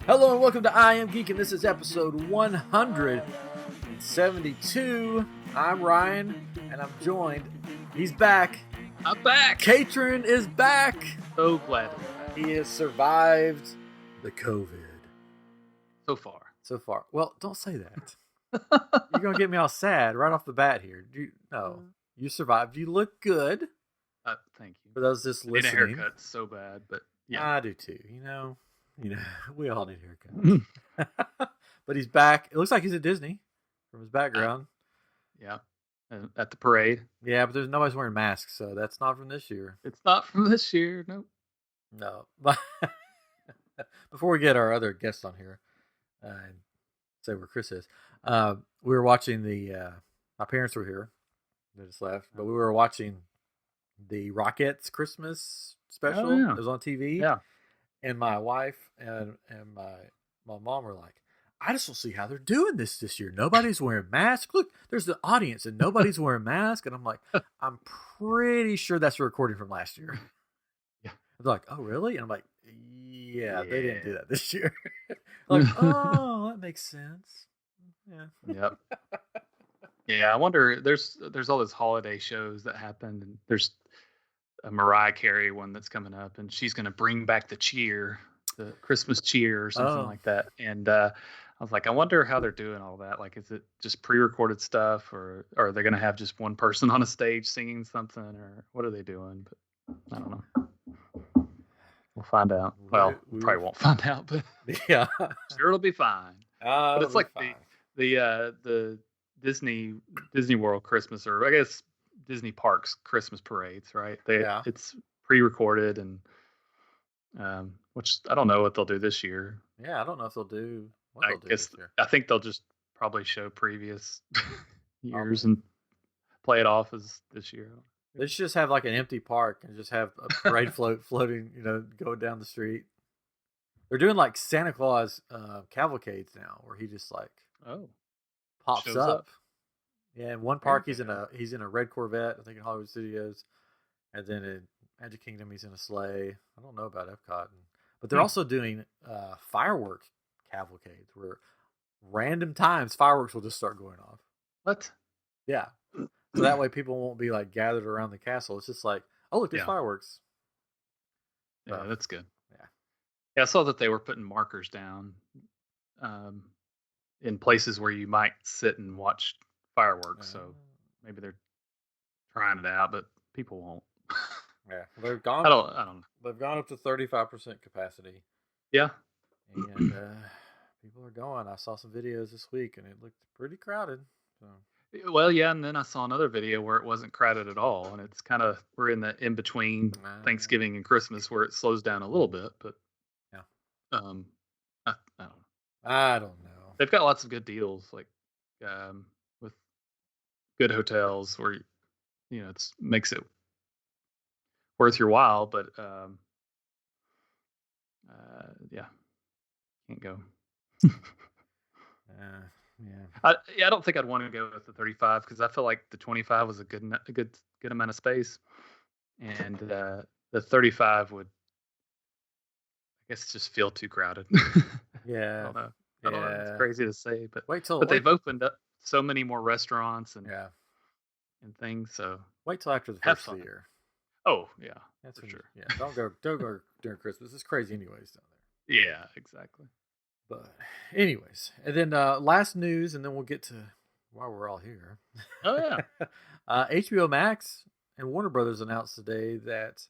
Hello and welcome to I Am Geek, and this is episode 172. I'm Ryan, and I'm joined. He's back. I'm back. Catron is back. So glad to be back. He has survived the COVID. So far. So far. Well, don't say that. You're going to get me all sad right off the bat here. No, you survived. You look good. Thank you. For those just listening. I need a haircut so bad, but yeah. I do too. You know, we all need haircuts. But he's back. It looks like he's at Disney from his background. Yeah. At the parade. Yeah, but nobody's wearing masks, so that's not from this year. It's not from this year. Nope. No. But before we get our other guests on here and say where Chris is, we were watching my parents were here. They just left. But we were watching the Rockettes Christmas special. Oh, yeah. It was on TV. Yeah. And my wife and my mom were like, I just don't see how they're doing this year. Nobody's wearing masks. Look, there's the audience and nobody's wearing masks. And I'm like, I'm pretty sure that's a recording from last year. Yeah. They're like, oh, really? And I'm like, yeah. They didn't do that this year. Like, oh, that makes sense. Yeah. Yep. Yeah, I wonder, there's all those holiday shows that happen, and there's a Mariah Carey one that's coming up, and she's going to bring back the cheer, the Christmas cheer or something like that. And I was like, I wonder how they're doing all that. Like, is it just pre-recorded stuff, or are they going to have just one person on a stage singing something, or what are they doing? But I don't know. We'll find out. Well, we probably won't find out, but yeah, sure it'll be fine. But it's like fine. the Disney World Christmas, or I guess Disney Parks Christmas parades, right? It's pre-recorded, and which I don't know what they'll do this year. Yeah, I don't know if they'll do. I think they'll just probably show previous years and play it off as this year. They should just have like an empty park and just have a parade floating, going down the street. They're doing like Santa Claus cavalcades now, where he just like pops up. Yeah, in one park he's in a red Corvette, I think in Hollywood Studios, and then in Magic Kingdom he's in a sleigh. I don't know about Epcot, but they're also doing firework cavalcades where random times fireworks will just start going off. What? Yeah, so that way people won't be like gathered around the castle. It's just like, oh look, there's fireworks. Yeah, that's good. Yeah, I saw that they were putting markers down in places where you might sit and watch fireworks. So maybe they're trying it out, but people won't. Yeah, they've gone. I don't know. They've gone up to 35% capacity. Yeah, and people are going. I saw some videos this week, and it looked pretty crowded. So. Well, yeah, and then I saw another video where it wasn't crowded at all, and it's kind of, we're in the in between Thanksgiving and Christmas where it slows down a little bit, but yeah, I don't know. I don't know. They've got lots of good deals, like with good hotels where it makes it worth your while, but yeah, can't go. Yeah. I don't think I'd want to go with the 35 because I feel like the 25 was a good amount of space, and the 35 would, I guess, just feel too crowded. Yeah, I don't know. It's crazy to say, but they've opened up so many more restaurants and things. So wait till after the first of the year. Oh yeah, that's for sure. Yeah, don't go during Christmas. It's crazy anyways down there. Yeah, exactly. But anyways, and then last news, and then we'll get to why we're all here. Oh yeah. HBO Max and Warner Brothers announced today that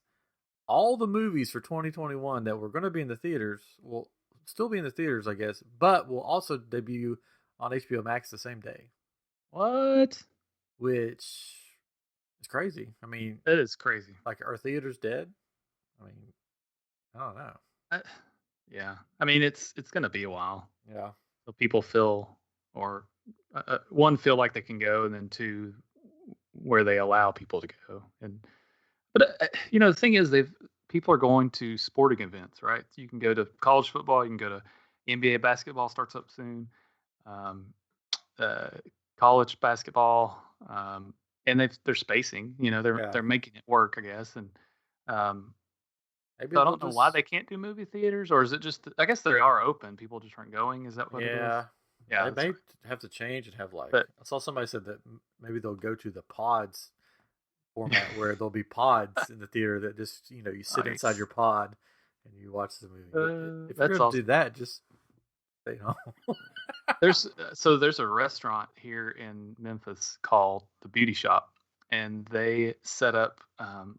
all the movies for 2021 that were going to be in the theaters will still be in the theaters, I guess, but will also debut on HBO Max the same day. What? Which is crazy. I mean, it is crazy. Like, are theaters dead? I mean, I don't know. Yeah, I mean, it's going to be a while. Yeah. So people feel, or one, feel like they can go, and then two, where they allow people to go. But the thing is, people are going to sporting events, right? You can go to college football, you can go to NBA basketball, starts up soon, college basketball, and they're spacing. They're making it work, I guess, and Maybe So I they'll don't know why just. they can't do movie theaters, or is it just? I guess they are open. People just aren't going. Is that what it is? Yeah, Yeah, they that's may right. have to change and have like. But I saw somebody said that maybe they'll go to the pods format where there'll be pods in the theater that just you sit inside your nice. pod and you watch the movie. But if you're That's going to do awesome. that, just stay home. There's a restaurant here in Memphis called the Beauty Shop, and they set up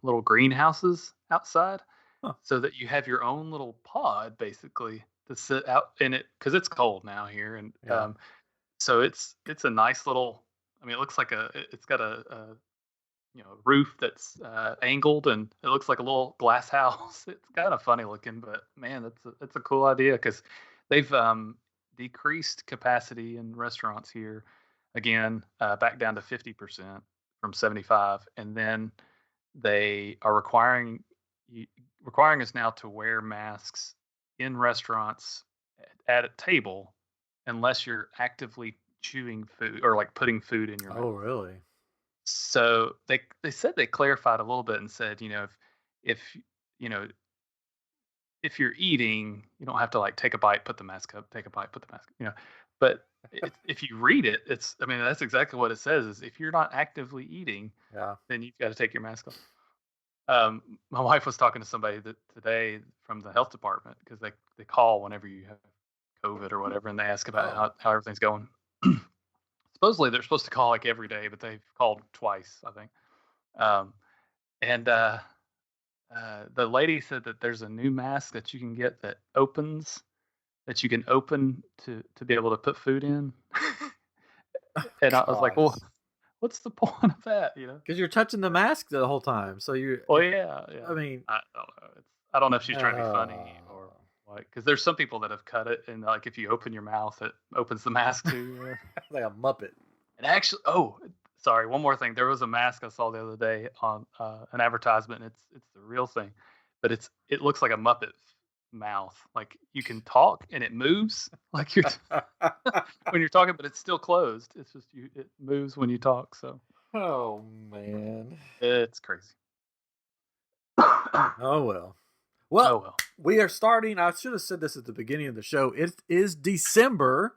little greenhouses outside Huh. so that you have your own little pod basically to sit out in it because it's cold now here, and Yeah. so it's a nice little. I mean, it looks like it's got a roof that's angled, and it looks like a little glass house. It's kind of funny looking, but man, that's a cool idea because they've decreased capacity in restaurants here again, back down to 50% from 75, and then they are requiring us now to wear masks in restaurants at a table unless you're actively chewing food or like putting food in your Oh, mouth. really? So they said they clarified a little bit and said, if you know if you're eating, you don't have to like take a bite, put the mask up, take a bite, put the mask, But if you read it, I mean, that's exactly what it says. Is if you're not actively eating, Yeah. then you've got to take your mask off. My wife was talking to somebody today from the health department because they call whenever you have COVID or whatever, and they ask about Oh. how everything's going. Supposedly they're supposed to call like every day, but they've called twice, I think. Um, and the lady said that there's a new mask that you can get that you can open to be able to put food in. And I was like, Gosh. well, what's the point of that? Because you're touching the mask the whole time, so Well, yeah, yeah. I mean, I don't know. I don't know if she's trying to be funny uh, or like, because there's some people that have cut it, and like if you open your mouth, it opens the mask too. like a Muppet. And actually, oh, sorry, one more thing. There was a mask I saw the other day on an advertisement. And it's the real thing, but it looks like a Muppet mouth. Like you can talk and it moves like you're when you're talking, but it's still closed. It's just it moves when you talk. So Oh man. it's crazy. Oh well. Well, Oh well. we are starting. I should have said this at the beginning of the show. It is December.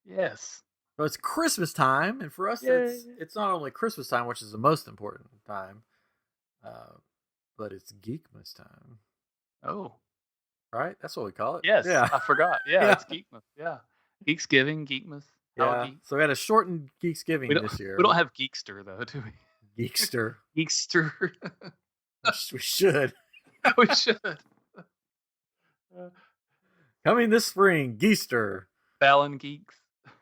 Yes. So it's Christmas time, and for us, Yay. it's not only Christmas time, which is the most important time, but it's GEEKmas time. Oh. Right? That's what we call it. Yes. Yeah. I forgot. Yeah, Yeah. it's GEEKmas. Yeah. Geeksgiving, GEEKmas. Yeah. So we had a shortened Geeksgiving this year. We don't have Geekster though, do we? Geekster. Geekster. We should. We should. Coming this spring, Geekster. Fallon Geeks.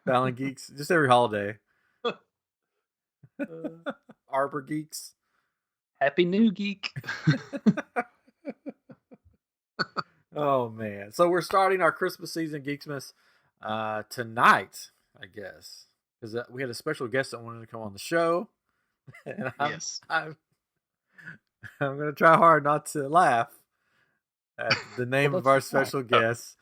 Fallon Geeks. Just every holiday. Arbor Geeks. Happy New Geek. Oh man. So we're starting our Christmas season, GEEKmas, tonight, I guess. Because we had a special guest that wanted to come on the show. And I'm going to try hard not to laugh at the name of our special guest.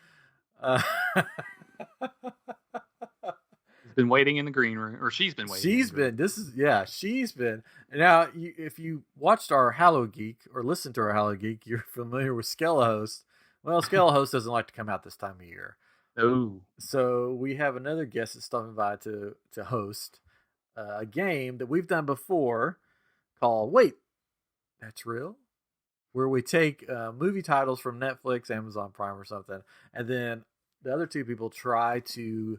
He's been waiting in the green room, or she's been waiting. She's been. Now, if you watched our Hallow Geek or listened to our Hallow Geek, you're familiar with Skelehost. Well, Skelehost doesn't like to come out this time of year. Oh. So we have another guest that's stopping by to host a game that we've done before called Wait, That's Real? Where we take movie titles from Netflix, Amazon Prime or something, and then the other two people try to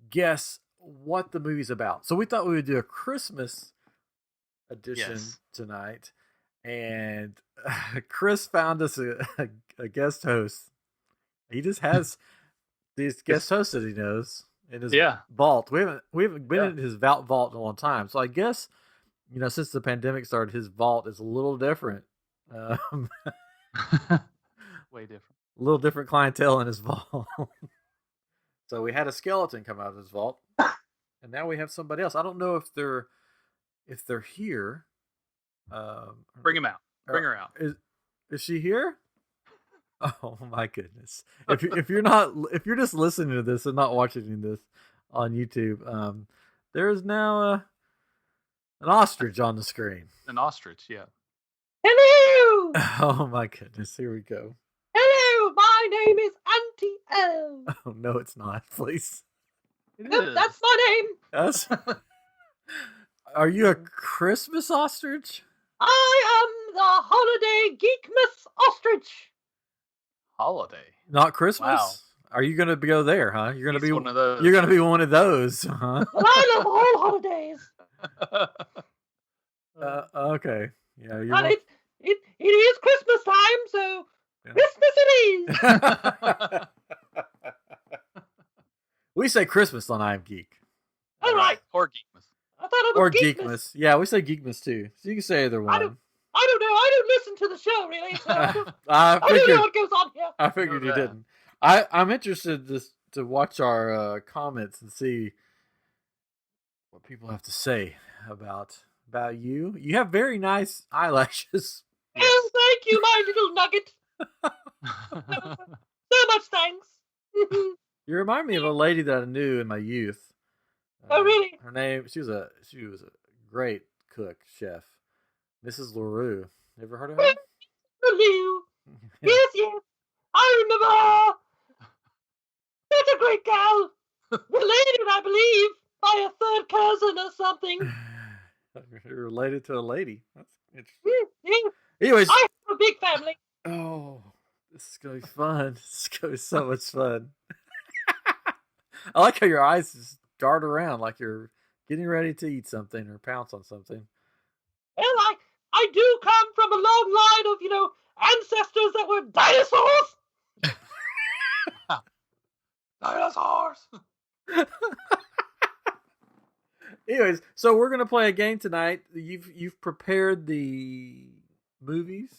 guess what the movie's about. So we thought we would do a Christmas edition tonight, and Chris found us a guest host. He just has these guest hosts that he knows in his vault. We haven't been in his vault in a long time, so I guess since the pandemic started, his vault is a little different. Way different. A little different clientele in his vault. So we had a skeleton come out of his vault, and now we have somebody else. I don't know if they're here. Bring him out. Bring her out. Is she here? Oh my goodness! If you're just listening to this and not watching this on YouTube, there is now an ostrich on the screen. An ostrich, yeah. Hello. Oh my goodness! Here we go. Hello, my name is Auntie O. Oh no, it's not. Please. Yep, that's my name. Yes. Are you a Christmas ostrich? I am the holiday GEEKmas ostrich. Holiday. Not Christmas. Wow. Are you gonna go there, huh? You're gonna be one of those. You're gonna be one of those, huh? Well, I love all holidays. Okay. Yeah, you're. But it is Christmas time, so yeah. Christmas it is. We say Christmas on I Am Geek. All right. Or GEEKmas. I thought it was or GEEKmas. Yeah, we say GEEKmas too. So you can say either one. I don't know. I don't listen to the show really. So I don't know what goes on here. I figured you didn't. I'm interested to watch our comments and see what people have to say about you. You have very nice eyelashes. Oh, thank you, my little nugget. So much thanks. You remind me of a lady that I knew in my youth. Oh, really? Her name, she was a great cook, chef. Mrs. LaRue. Ever heard of her? LaRue. Yes. I remember. That's a great gal. Related, I believe, by a third cousin or something. You're related to a lady. That's interesting. Yeah. Anyways. I have a big family. Oh, this is going to be fun. This is going to be so much fun. I like how your eyes just dart around like you're getting ready to eat something or pounce on something. Well, I do come from a long line of, ancestors that were dinosaurs. Dinosaurs. Anyways, so we're gonna play a game tonight. You've prepared the movies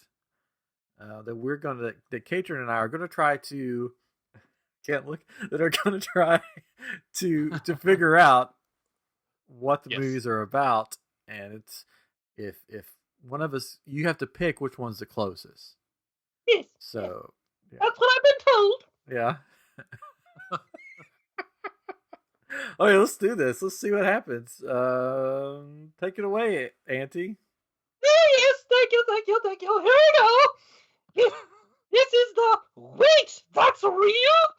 that Catron and I are gonna try to figure out what the movies are about, and it's if one of us, you have to pick which one's the closest. Yes. So yeah. That's what I've been told. Yeah. Okay, let's do this. Let's see what happens. Take it away, Auntie. Yes, thank you. Here we go. This is the Wait, That's Real?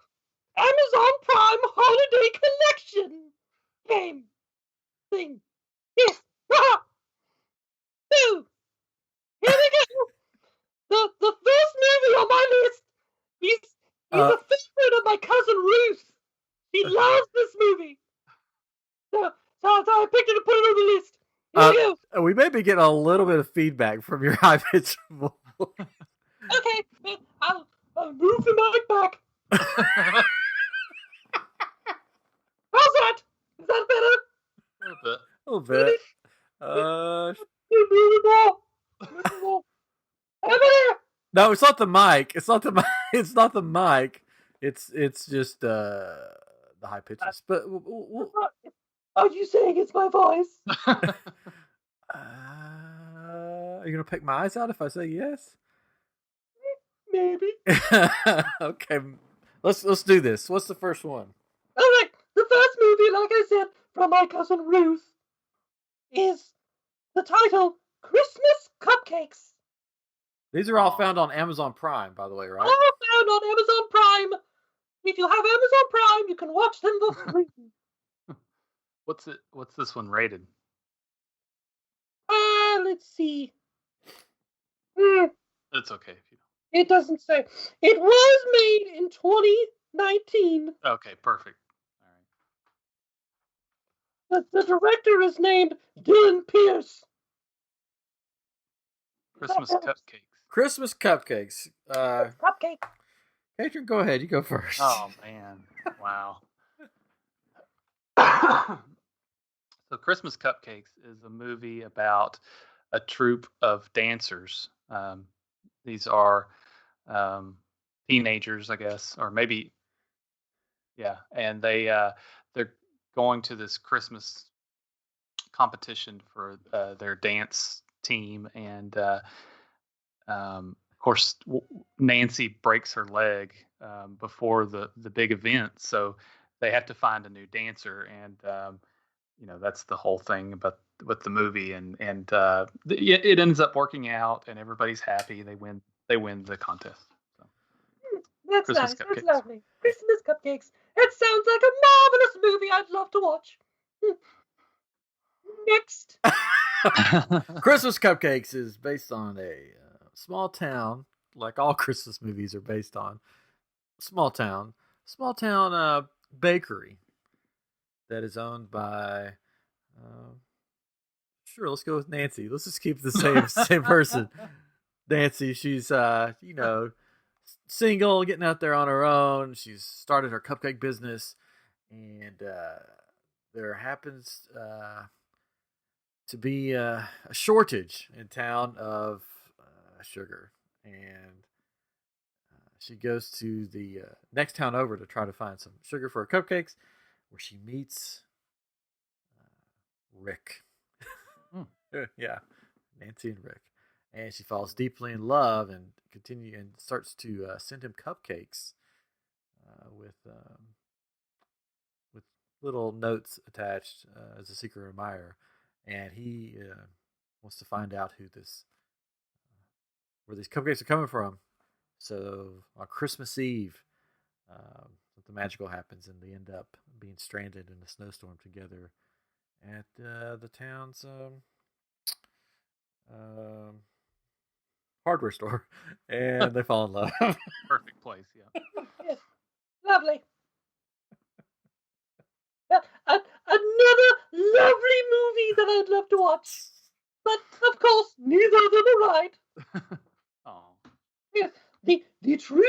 Amazon Prime Holiday Collection game thing. Yes. So, here we go. The first movie on my list is a favorite of my cousin Ruth. She loves this movie. So I picked it and put it on the list. Here we go. We may be getting a little bit of feedback from your high pitched voice. Okay, I'll move the mic back. How's that? Is that better? A little bit. No, it's not the mic. It's not the mic. It's not the mic. It's just the high pitches. But are you saying it's my voice? Are you gonna pick my eyes out if I say yes? Maybe. Okay, let's do this. What's the first one? All right, the first movie, like I said, from my cousin Ruth, is the title Christmas Cupcakes. These are all found on Amazon Prime, by the way, right? All found on Amazon Prime. If you have Amazon Prime, you can watch them for free. What's this one rated? Let's see. It's okay if you don't. It doesn't say. It was made in 2019. Okay, perfect. All right. The director is named Dylan Pierce. Christmas Cupcakes. Christmas Cupcakes. Cupcake. Catron, go ahead. You go first. Oh, man. Wow. So Christmas Cupcakes is a movie about a troupe of dancers. These are teenagers, I guess, or maybe, yeah. And they're going to this Christmas competition for their dance team, and of course Nancy breaks her leg before the big event, so they have to find a new dancer, and that's the whole thing about the movie, and it ends up working out, and everybody's happy. They win the contest. So, that's Christmas nice. cupcakes. That's lovely. Christmas cupcakes. That sounds like a marvelous movie. I'd love to watch. Next. Christmas Cupcakes is based on a small town, like all Christmas movies are based on. Small town bakery that is owned by. Sure, let's go with Nancy. Let's just keep the same person. Nancy, she's single, getting out there on her own. She's started her cupcake business, and there happens to be a shortage in town of sugar, and she goes to the next town over to try to find some sugar for her cupcakes, where she meets Rick. Yeah, Nancy and Rick, and she falls deeply in love and starts to send him cupcakes with little notes attached as a secret admirer, and he wants to find out where these cupcakes are coming from. So on Christmas Eve, something magical happens, and they end up being stranded in a snowstorm together at the town's hardware store, and they fall in love. Perfect place, yeah. Yes. Lovely. Another lovely movie that I'd love to watch, but of course neither of them are right. Oh. Yes, the true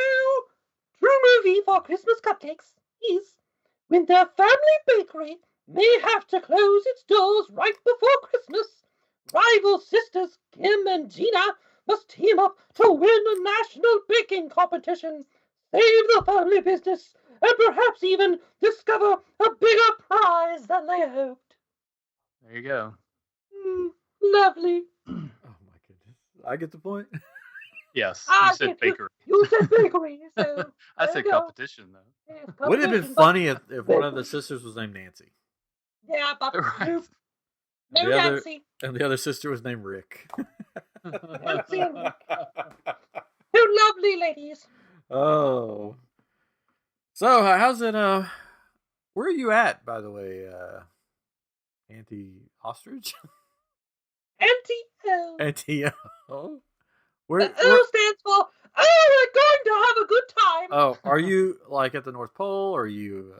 movie for Christmas cupcakes is when their family bakery may have to close its doors right before Christmas. Rival sisters Kim and Gina must team up to win a national baking competition, save the family business, and perhaps even discover a bigger prize than they hoped. There you go. Lovely. Oh my goodness. I get the point? Yes, you said bakery. You said bakery, so I said competition, though. Yes, would it have been funny if one of the sisters was named Nancy? Yeah, but right. no Nancy. And the other sister was named Rick. Nancy and Rick. Two lovely ladies. Oh. So, how's it, where are you at, by the way, Anti-Ostrich? Anti-O. Anti-O? The O stands for, we're going to have a good time. Oh, are you, like, at the North Pole, or are you,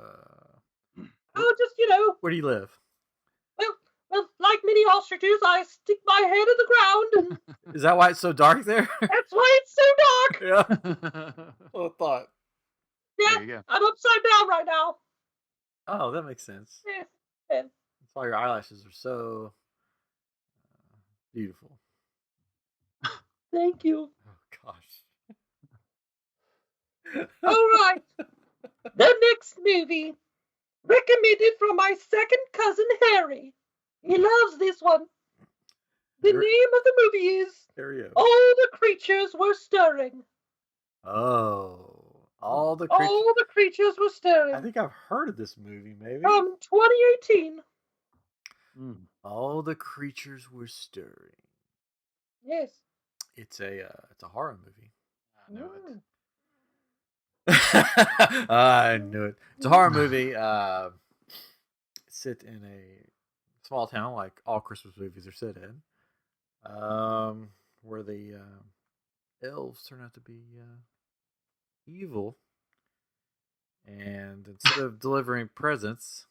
just, where do you live? Well, like many ostriches, I stick my head in the ground, and... Is that why it's so dark there? That's why it's so dark! Yeah. Well, I thought. Yeah, I'm upside down right now. Oh, that makes sense. Yeah. That's why your eyelashes are so beautiful. Thank you. Oh, gosh. All right. The next movie, recommended from my second cousin, Harry. He loves this one. The name of the movie is All the Creatures Were Stirring. Oh. All the Creatures Were Stirring. I think I've heard of this movie, maybe. From 2018. All the Creatures Were Stirring. Yes. It's a horror movie. I know it. I knew it. It's a horror movie. Set in a small town, like all Christmas movies are set in, where the elves turn out to be evil, and instead of delivering presents,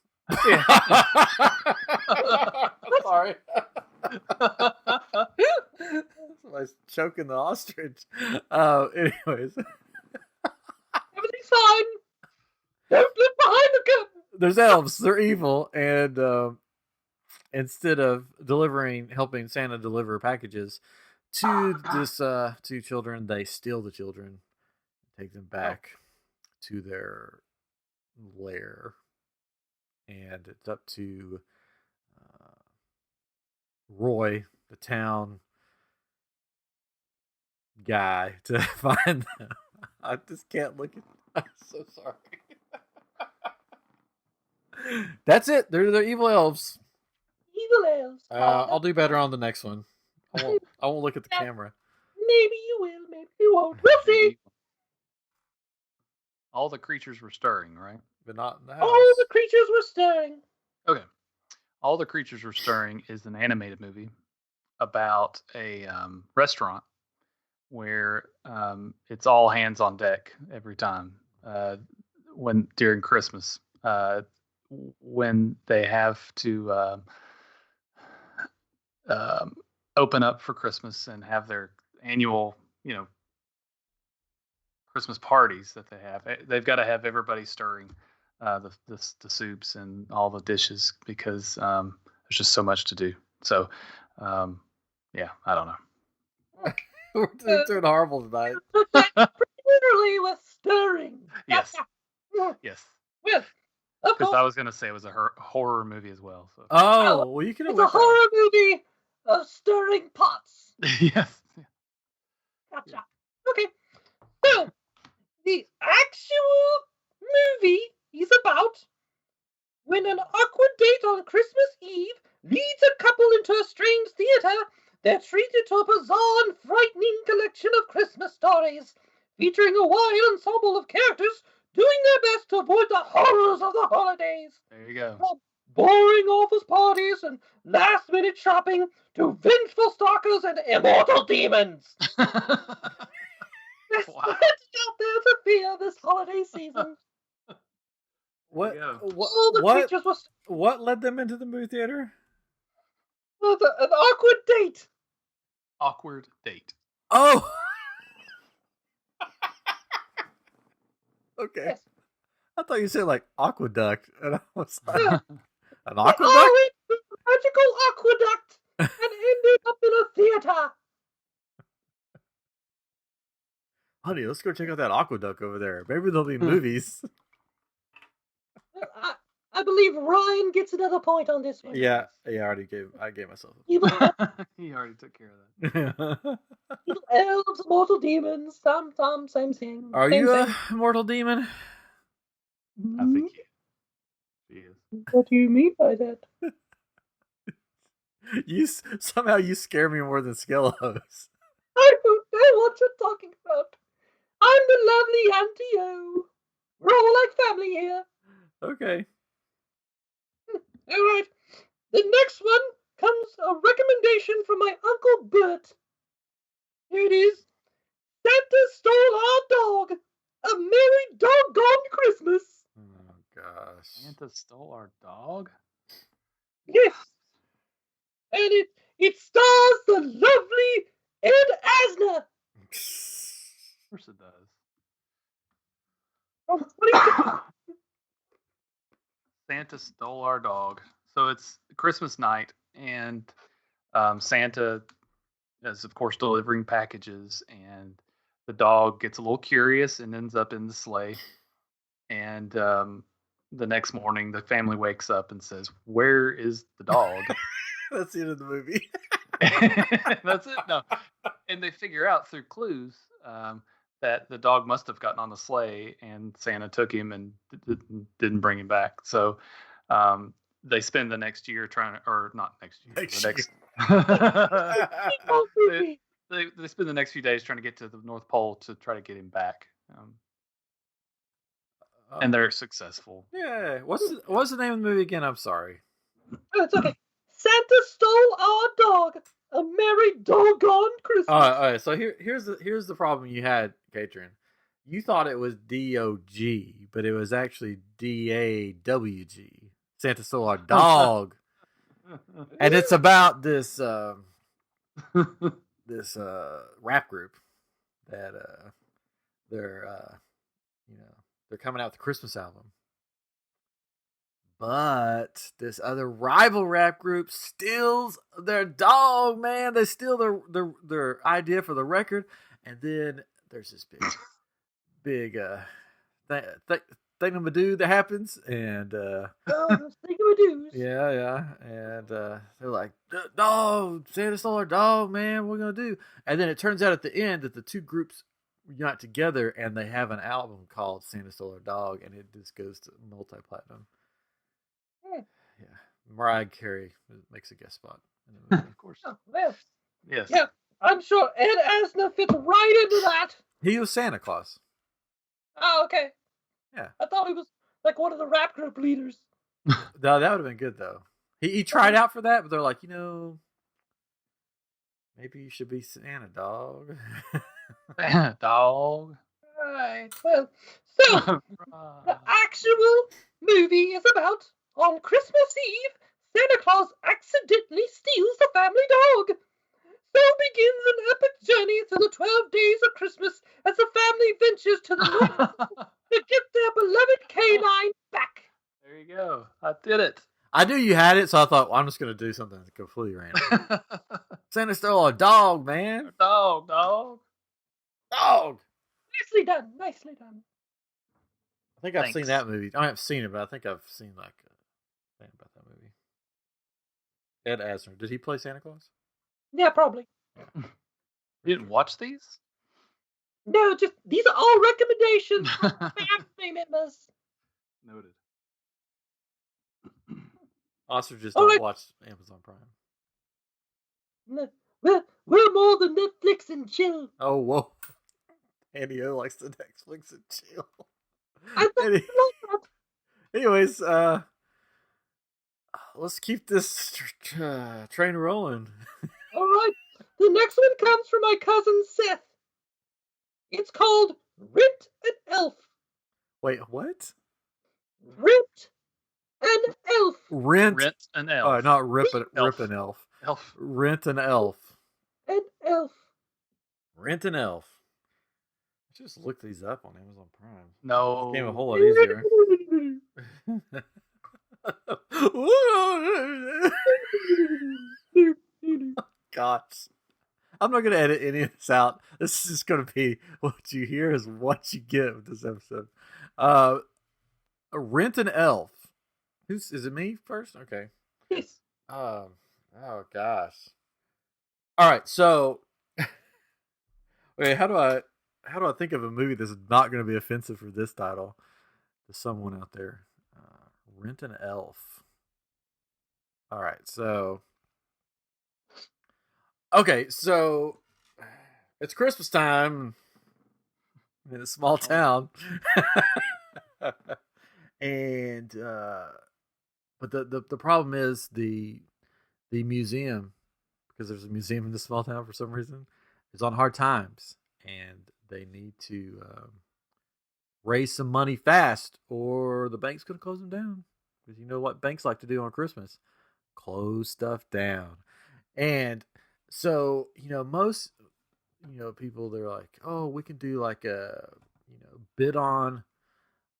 sorry, somebody's choking the ostrich. Anyways, everything's fine. Don't look behind the curtain. There's elves. They're evil, and instead of helping Santa deliver packages to two children, they steal the children, take them back to their lair, and it's up to Roy, the town guy, to find them. I just can't look at. I'm so sorry. That's it. They're evil elves. Evil elves. I'll do better on the next one. I won't look at the camera. Maybe you will, maybe you won't. We'll see. All the creatures were stirring, right? But not in the house. All the creatures were stirring. Okay. All the Creatures Were Stirring is an animated movie about a restaurant where it's all hands on deck every time when during Christmas when they have to open up for Christmas and have their annual, Christmas parties that they have. They've got to have everybody stirring the soups and all the dishes because there's just so much to do. So, yeah, I don't know. We're doing horrible tonight. Literally with stirring. Yes. Yes. Well, because I was going to say it was a horror movie as well. So. Oh, well, you can. It's a horror movie of stirring pots. Yes. Gotcha. Okay. So, the actual movie is about when an awkward date on Christmas Eve leads a couple into a strange theater. They're treated to a bizarre and frightening collection of Christmas stories, featuring a wide ensemble of characters doing their best to avoid the horrors of the holidays. There you go. From boring office parties and last-minute shopping to vengeful stalkers and immortal demons. There's plenty out there to fear this holiday season. What led them into the movie theater? An awkward date. Awkward date. Oh. Okay. Yes. I thought you said like aqueduct, and I was like, Yeah. an aqueduct? Oh, it's a magical aqueduct and ended up in a theater. Honey, let's go check out that aqueduct over there. Maybe there'll be movies. I believe Ryan gets another point on this one. Yeah, I gave myself. He already took care of that. Evil elves, mortal demons, same thing. Are you a mortal demon? I think he is. What do you mean by that? Somehow you scare me more than Skelos. I don't know what you're talking about. I'm the lovely Auntie O. We're all like family here. Okay. All right. The next one comes a recommendation from my Uncle Bert. Here it is. Santa stole our dog. A merry doggone Christmas. Oh, gosh. Santa stole our dog? Yes. And it stars the lovely Ed Asner. Of course it does. What do you think? Santa stole our dog. So it's Christmas night, and Santa is, of course, delivering packages, and the dog gets a little curious and ends up in the sleigh. And the next morning, the family wakes up and says, "Where is the dog?" That's the end of the movie. That's it. No, and they figure out through clues that the dog must have gotten on the sleigh, and Santa took him and didn't bring him back. So they spend the next year they spend the next few days trying to get to the North Pole to try to get him back. And they're successful. Yeah. What's the name of the movie again? I'm sorry. Oh, it's okay. Santa stole our dog. A merry doggone Christmas. All right. So here's the problem you had, Catron. You thought it was D-O-G, but it was actually D-A-W-G. Santa stole our dog. And it's about this this rap group that they're coming out with a Christmas album. But this other rival rap group steals their dog, man. They steal their idea for the record, and then there's this big thingamadoo that happens, and thingamadoos. Yeah, and they're like, "Dog, Santa stole our dog, man. What are we gonna do?" And then it turns out at the end that the two groups unite together, and they have an album called "Santa Stole Our Dog," and it just goes to multi-platinum. Yeah, Mariah Carey makes a guest spot in the movie. Of course. Oh, well, Yes. yeah, I'm sure Ed Asner fits right into that. He was Santa Claus. Oh, okay. Yeah. I thought he was like one of the rap group leaders. No, that would have been good though. He tried out for that, but they're like, maybe you should be Santa, dog. Santa dog. Right. Well, so the actual movie is about on Christmas Eve, Santa Claus accidentally steals the family dog. So begins an epic journey through the 12 days of Christmas as the family ventures to the north to get their beloved canine back. There you go. I did it. I knew you had it, so I thought, well, I'm just going to do something completely random. Santa stole a dog, man. Dog. Dog. Nicely done. Nicely done. I think I've seen that movie. I haven't seen it, but I think I've seen like a thing about that movie. Ed Asner. Did he play Santa Claus? Yeah, probably. You didn't watch these? No, just these are all recommendations from family members. Noted. Ostriches don't watch Amazon Prime. We're more than Netflix and chill. Oh, whoa. Andy O likes the Netflix and chill. Anyways, let's keep this train rolling. All right. The next one comes from my cousin Seth. It's called Rent an Elf. Wait, what? Rent an Elf. Rent an Elf. Not rip an elf. Elf. Rent an Elf. An Elf. Rent an Elf. Just look these up on Amazon Prime. No. It became a whole lot easier. Gosh. I'm not going to edit any of this out. This is just going to be what you hear is what you get with this episode. Rent an Elf. Is it me first? Okay. Yes. Oh gosh. All right. So, wait, how do I think of a movie that's not going to be offensive for this title to someone out there? Rent an Elf. All right. So, okay. So, it's Christmas time in a small town. And, but the problem is the museum, because there's a museum in this small town for some reason, is on hard times, and they need to raise some money fast, or the bank's going to close them down. Because you know what banks like to do on Christmas? Close stuff down. And so, most, people, they're like, oh, we can do like a, bid on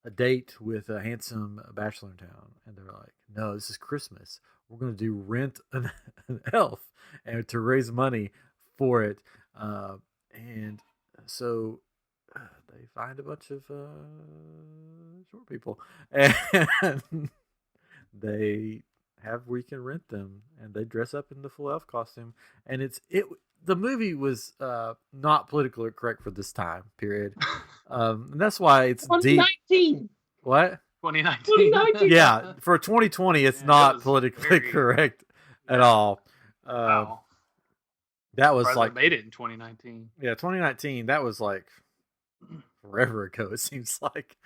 a date with a handsome bachelor in town. And they're like, no, this is Christmas. We're going to do Rent an Elf and to raise money for it. And so they find a bunch of short people and they have where you can rent them, and they dress up in the full elf costume. And the movie was not politically correct for this time period. And that's why it's 2019. Deep. What? 2019. Yeah, for 2020, it's not politically correct at all. Wow. That was like made it in 2019. Yeah, 2019. That was like forever ago. It seems like.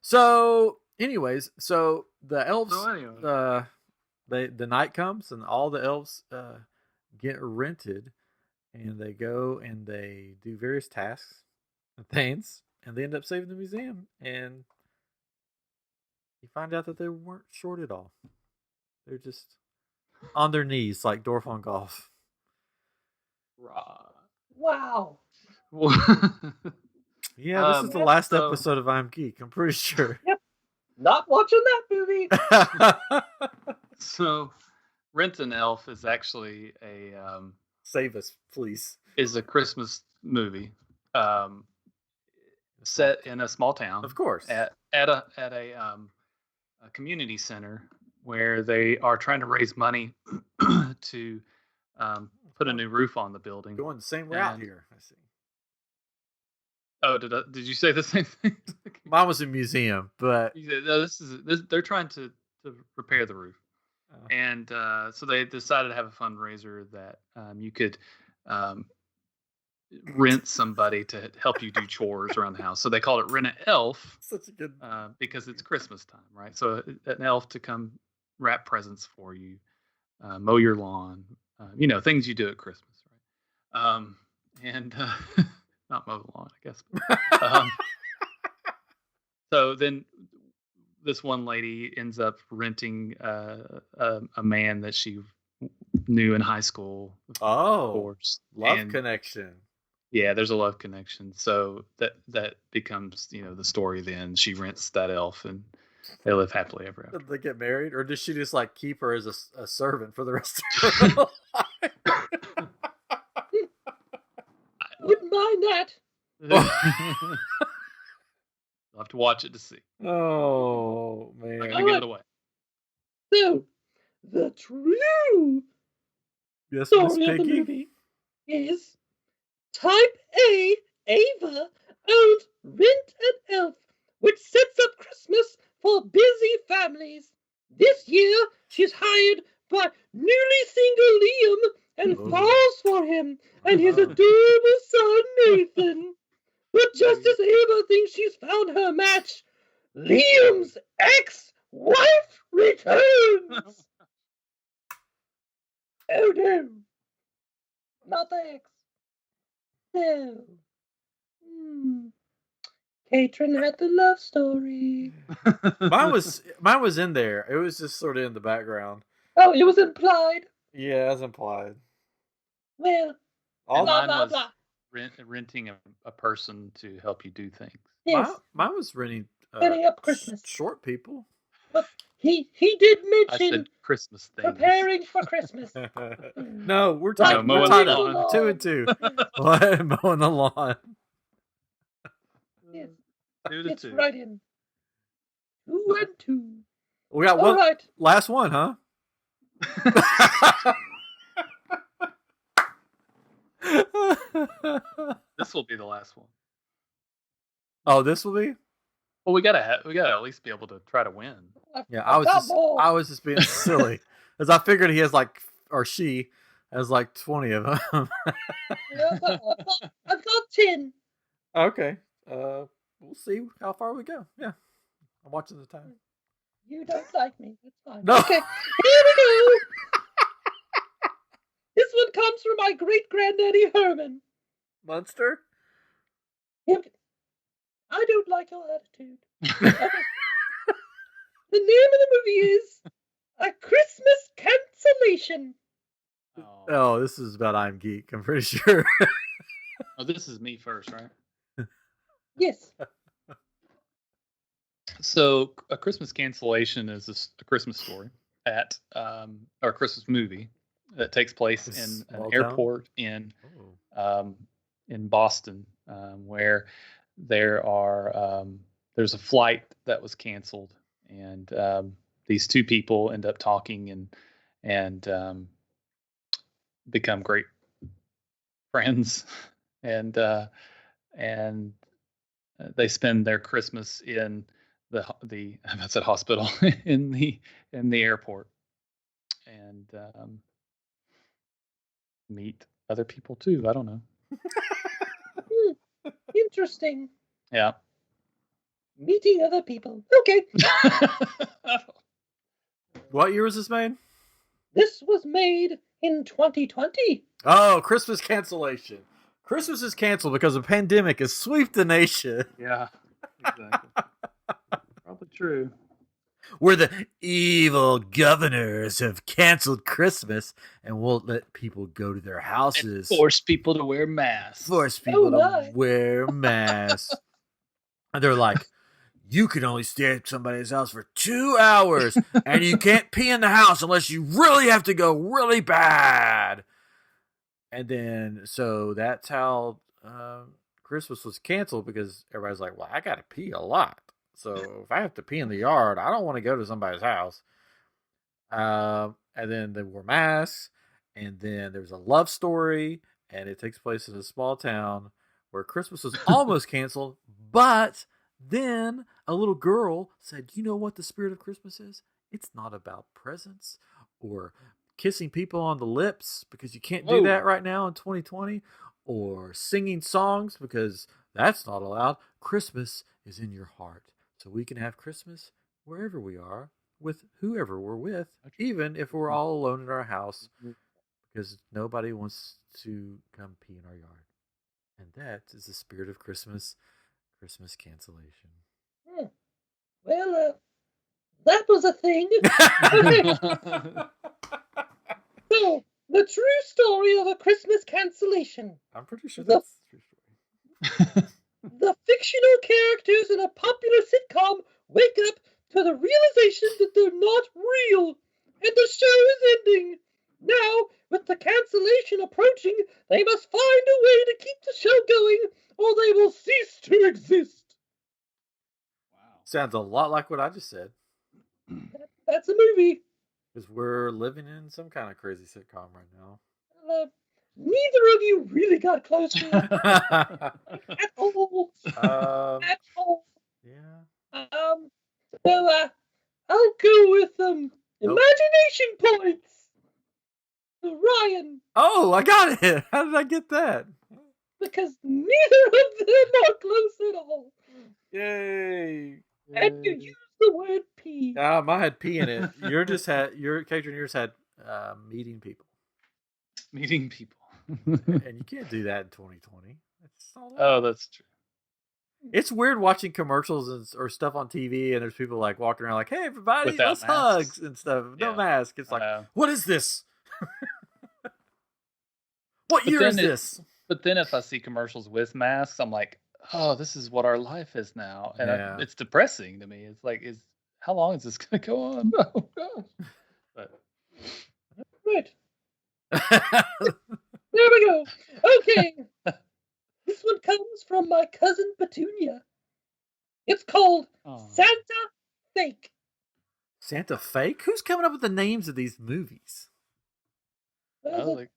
So, anyways, so the elves. The night comes and all the elves get rented, and they go and they do various tasks and things, and they end up saving the museum. And you find out that they weren't short at all. They're just on their knees like Dorf on golf. Wow. Yeah, this is the last episode of I'm Geek. I'm pretty sure. Yep. Not watching that movie. So, Rent an Elf is actually a save us, please. Is a Christmas movie set in a small town, of course, at a community center where they are trying to raise money to put a new roof on the building. Going the same route here, I see. Oh, did you say the same thing? Mine was a museum, but no, they're trying to repair the roof. And so they decided to have a fundraiser that you could rent somebody to help you do chores around the house. So they called it Rent an Elf. Such a good because it's Christmas time, right? So an elf to come wrap presents for you, mow your lawn, things you do at Christmas, right? And not mow the lawn, I guess. So then this one lady ends up renting a man that she knew in high school. Oh, of course. Love connection. Yeah, there's a love connection. So that becomes, the story then. She rents that elf and they live happily ever after. Did they get married? Or does she just keep her as a servant for the rest of her life? Wouldn't mind that. You'll have to watch it to see. Oh, man. I'm not going to give it away. So, the true story of the movie is Type A, Ava, owns Rent an Elf, which sets up Christmas for busy families. This year, she's hired by newly single Liam and falls for him and his adorable son, Nathan. But just as Ava thinks she's found her match, Liam's ex-wife returns. Oh no, not the ex. No. Catron had the love story. Mine was in there. It was just sort of in the background. Oh, it was implied. Yeah, as implied. Well, blah, blah, blah. Renting a person to help you do things. Yes. Mine was renting up Christmas. Short people. But he did mention I said Christmas things. Preparing for Christmas. No, we're talking mowing the lawn. 2 and 2. Mowing the lawn. Yes. 2 to 2. Right in. 2 and 2. We got one. Right. Last one, huh? This will be the last one. Oh, this will be? Well, we gotta at least be able to try to win. Yeah, I was just being silly, because I figured he has she has 20 of them. I've got 10. Okay, we'll see how far we go. Yeah, I'm watching the time. You don't like me. That's fine. No. Okay, here we go. This one comes from my great granddaddy Herman Munster. I don't like your attitude. Okay. The name of the movie is A Christmas Cancellation. Oh, this is about I'm Geek, I'm pretty sure. Oh, this is me first, right? Yes. So, A Christmas Cancellation is a Christmas story or a Christmas movie that takes place in an airport in Boston, where there's a flight that was canceled, and these two people end up talking and become great friends, and they spend their Christmas in the I said hospital in the airport, and meet other people too. I don't know. Interesting. Yeah. Meeting other people. Okay. What year was this made? This was made in 2020. Oh, Christmas Cancellation. Christmas is canceled because a pandemic has swept the nation. Yeah, exactly. Probably true. Where the evil governors have canceled Christmas and won't let people go to their houses. And force people to wear masks. Wear masks. And they're like, you can only stay at somebody's house for 2 hours, and you can't pee in the house unless you really have to go really bad. And then, so that's how Christmas was canceled, because everybody's like, well, I got to pee a lot. So if I have to pee in the yard, I don't want to go to somebody's house. And then they wore masks. And then there's a love story. And it takes place in a small town where Christmas was almost canceled. But then a little girl said, you know what the spirit of Christmas is? It's not about presents or kissing people on the lips because you can't do that right now in 2020, or singing songs because that's not allowed. Christmas is in your heart. So we can have Christmas wherever we are with whoever we're with, even if we're all alone in our house, because nobody wants to come pee in our yard. And that is the spirit of Christmas cancellation. Well, that was a thing. So, the true story of a Christmas cancellation. I'm pretty sure that's the true story. The fictional characters in a popular sitcom wake up to the realization that they're not real, and the show is ending. Now, with the cancellation approaching, they must find a way to keep the show going, or they will cease to exist. Wow. Sounds a lot like what I just said. That's a movie. Because we're living in some kind of crazy sitcom right now. Neither of you really got close to it. At all. At all. Yeah. So, I'll go with imagination points. Ryan. Oh, I got it. How did I get that? Because neither of them are close at all. Yay. And you used the word pee. Mine had pee in it. Yours had meeting people. Meeting people. And you can't do that in 2020. That's true. It's weird watching commercials or stuff on TV, and there's people like walking around like, "Hey, everybody, let's hugs and stuff." No mask. It's like, what is this? What year is this? But then if I see commercials with masks, I'm like, oh, this is what our life is now, and it's depressing to me. It's like, how long is this going to go on? Oh gosh. But right. There we go. Okay. This one comes from my cousin Petunia. It's called Santa Fake. Santa Fake? Who's coming up with the names of these movies? The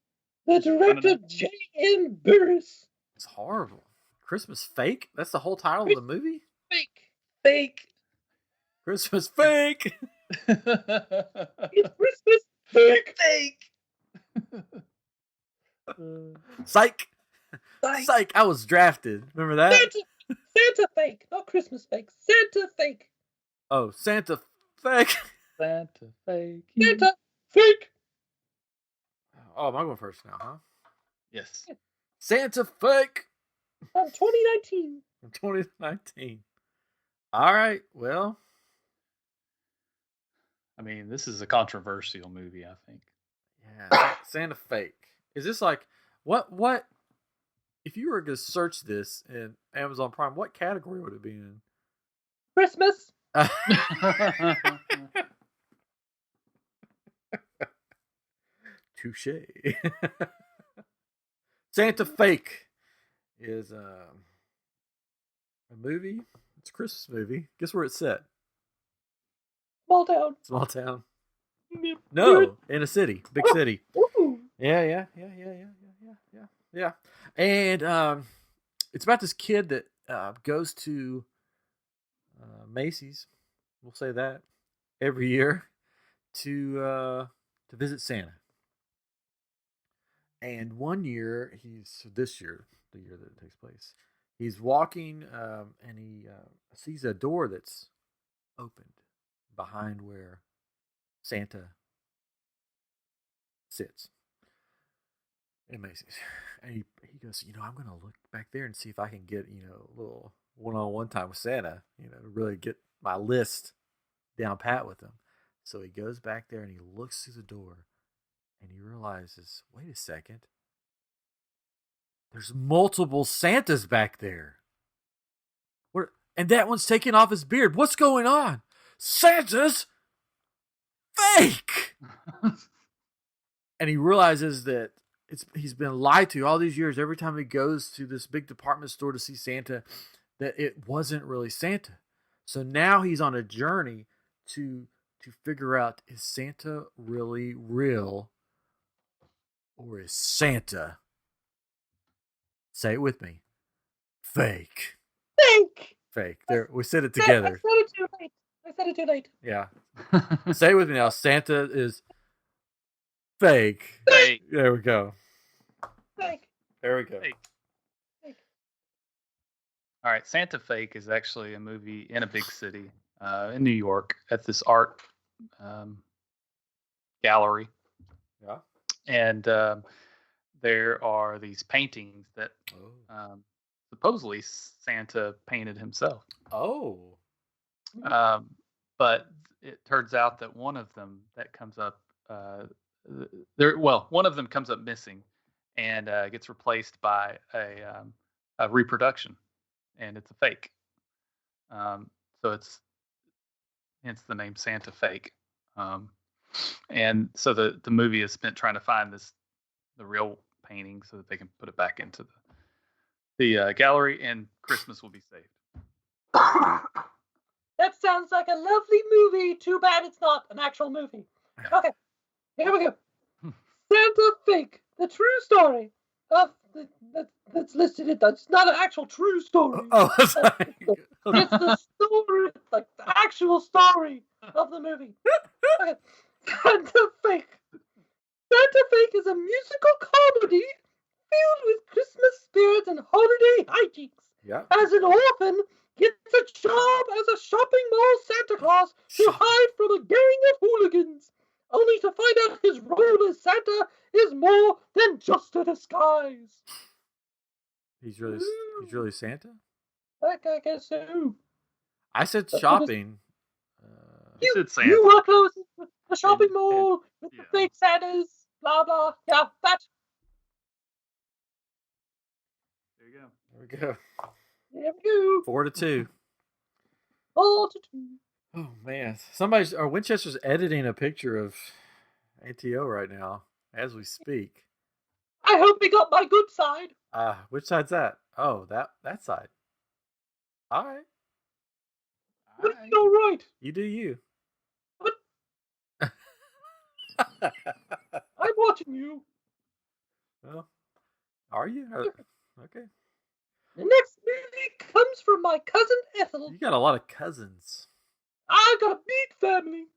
director, J.M. Burris. It's horrible. Christmas Fake? That's the whole title of the movie? Fake. Christmas Fake. It's Christmas Fake. Psych. I was drafted. Remember that? Santa Fake. Not Christmas Fake. Santa Fake. Oh, Santa Fake. Santa Fake. Santa Fake. Oh, am I going first now, huh? Yes. Santa Fake. From 2019. From 2019. All right. Well. I mean, this is a controversial movie, I think. Yeah. Santa Fake. Is this like, what, if you were going to search this in Amazon Prime, what category would it be in? Christmas. Touche. Santa Fake is a movie. It's a Christmas movie. Guess where it's set? Small town. No, in a city, big city. Ooh. Yeah. And it's about this kid that goes to Macy's. We'll say that every year to visit Santa. And one year, this year, the year that it takes place, he's walking and he sees a door that's opened behind where Santa sits in Macy's. And he goes, I'm going to look back there and see if I can get, a little one-on-one time with Santa, really get my list down pat with him. So he goes back there and he looks through the door and he realizes, wait a second, there's multiple Santas back there. And that one's taking off his beard. What's going on? Santa's fake! And he realizes that he's been lied to all these years. Every time he goes to this big department store to see Santa, that it wasn't really Santa. So now he's on a journey to figure out, is Santa really real? Or is Santa, say it with me, fake? Fake. There, we said it together. I said it too late. Yeah. Say it with me now. Santa is Fake. Fake. There we go. Fake. There we go. Fake. All right, Santa Fake is actually a movie in a big city in New York at this art gallery. Yeah. And there are these paintings that supposedly Santa painted himself. Oh. But it turns out that one of them that comes up one of them comes up missing and gets replaced by a reproduction, and it's a fake. So it's hence the name Santa Fake. And so the movie is spent trying to find the real painting so that they can put it back into the gallery, and Christmas will be saved. That sounds like a lovely movie. Too bad it's not an actual movie. Okay, here we go. Santa Fake, the true story of that's listed. It's not an actual true story. Oh, it's the story, like the actual story of the movie. Okay. Santa Fake. Santa Fake is a musical comedy filled with Christmas spirits and holiday hijinks. Yeah. As an orphan, gets a job as a shopping mall Santa Claus to hide from a gang of hooligans, only to find out his role as Santa is more than just a disguise. He's really Santa? I guess so. I said shopping. You said Santa. You were close with the shopping mall with the fake Santas, blah blah. Yeah, that. There you go. There we go. There we go. 4-2. 4-2. Oh man, Winchester's editing a picture of ATO right now as we speak. I hope he got my good side. Which side's that? Oh, that side. All right. All right. You do you. What? I'm watching you. Well, are you? Okay. The next movie comes from my cousin Ethel. You got a lot of cousins. I've got a big family.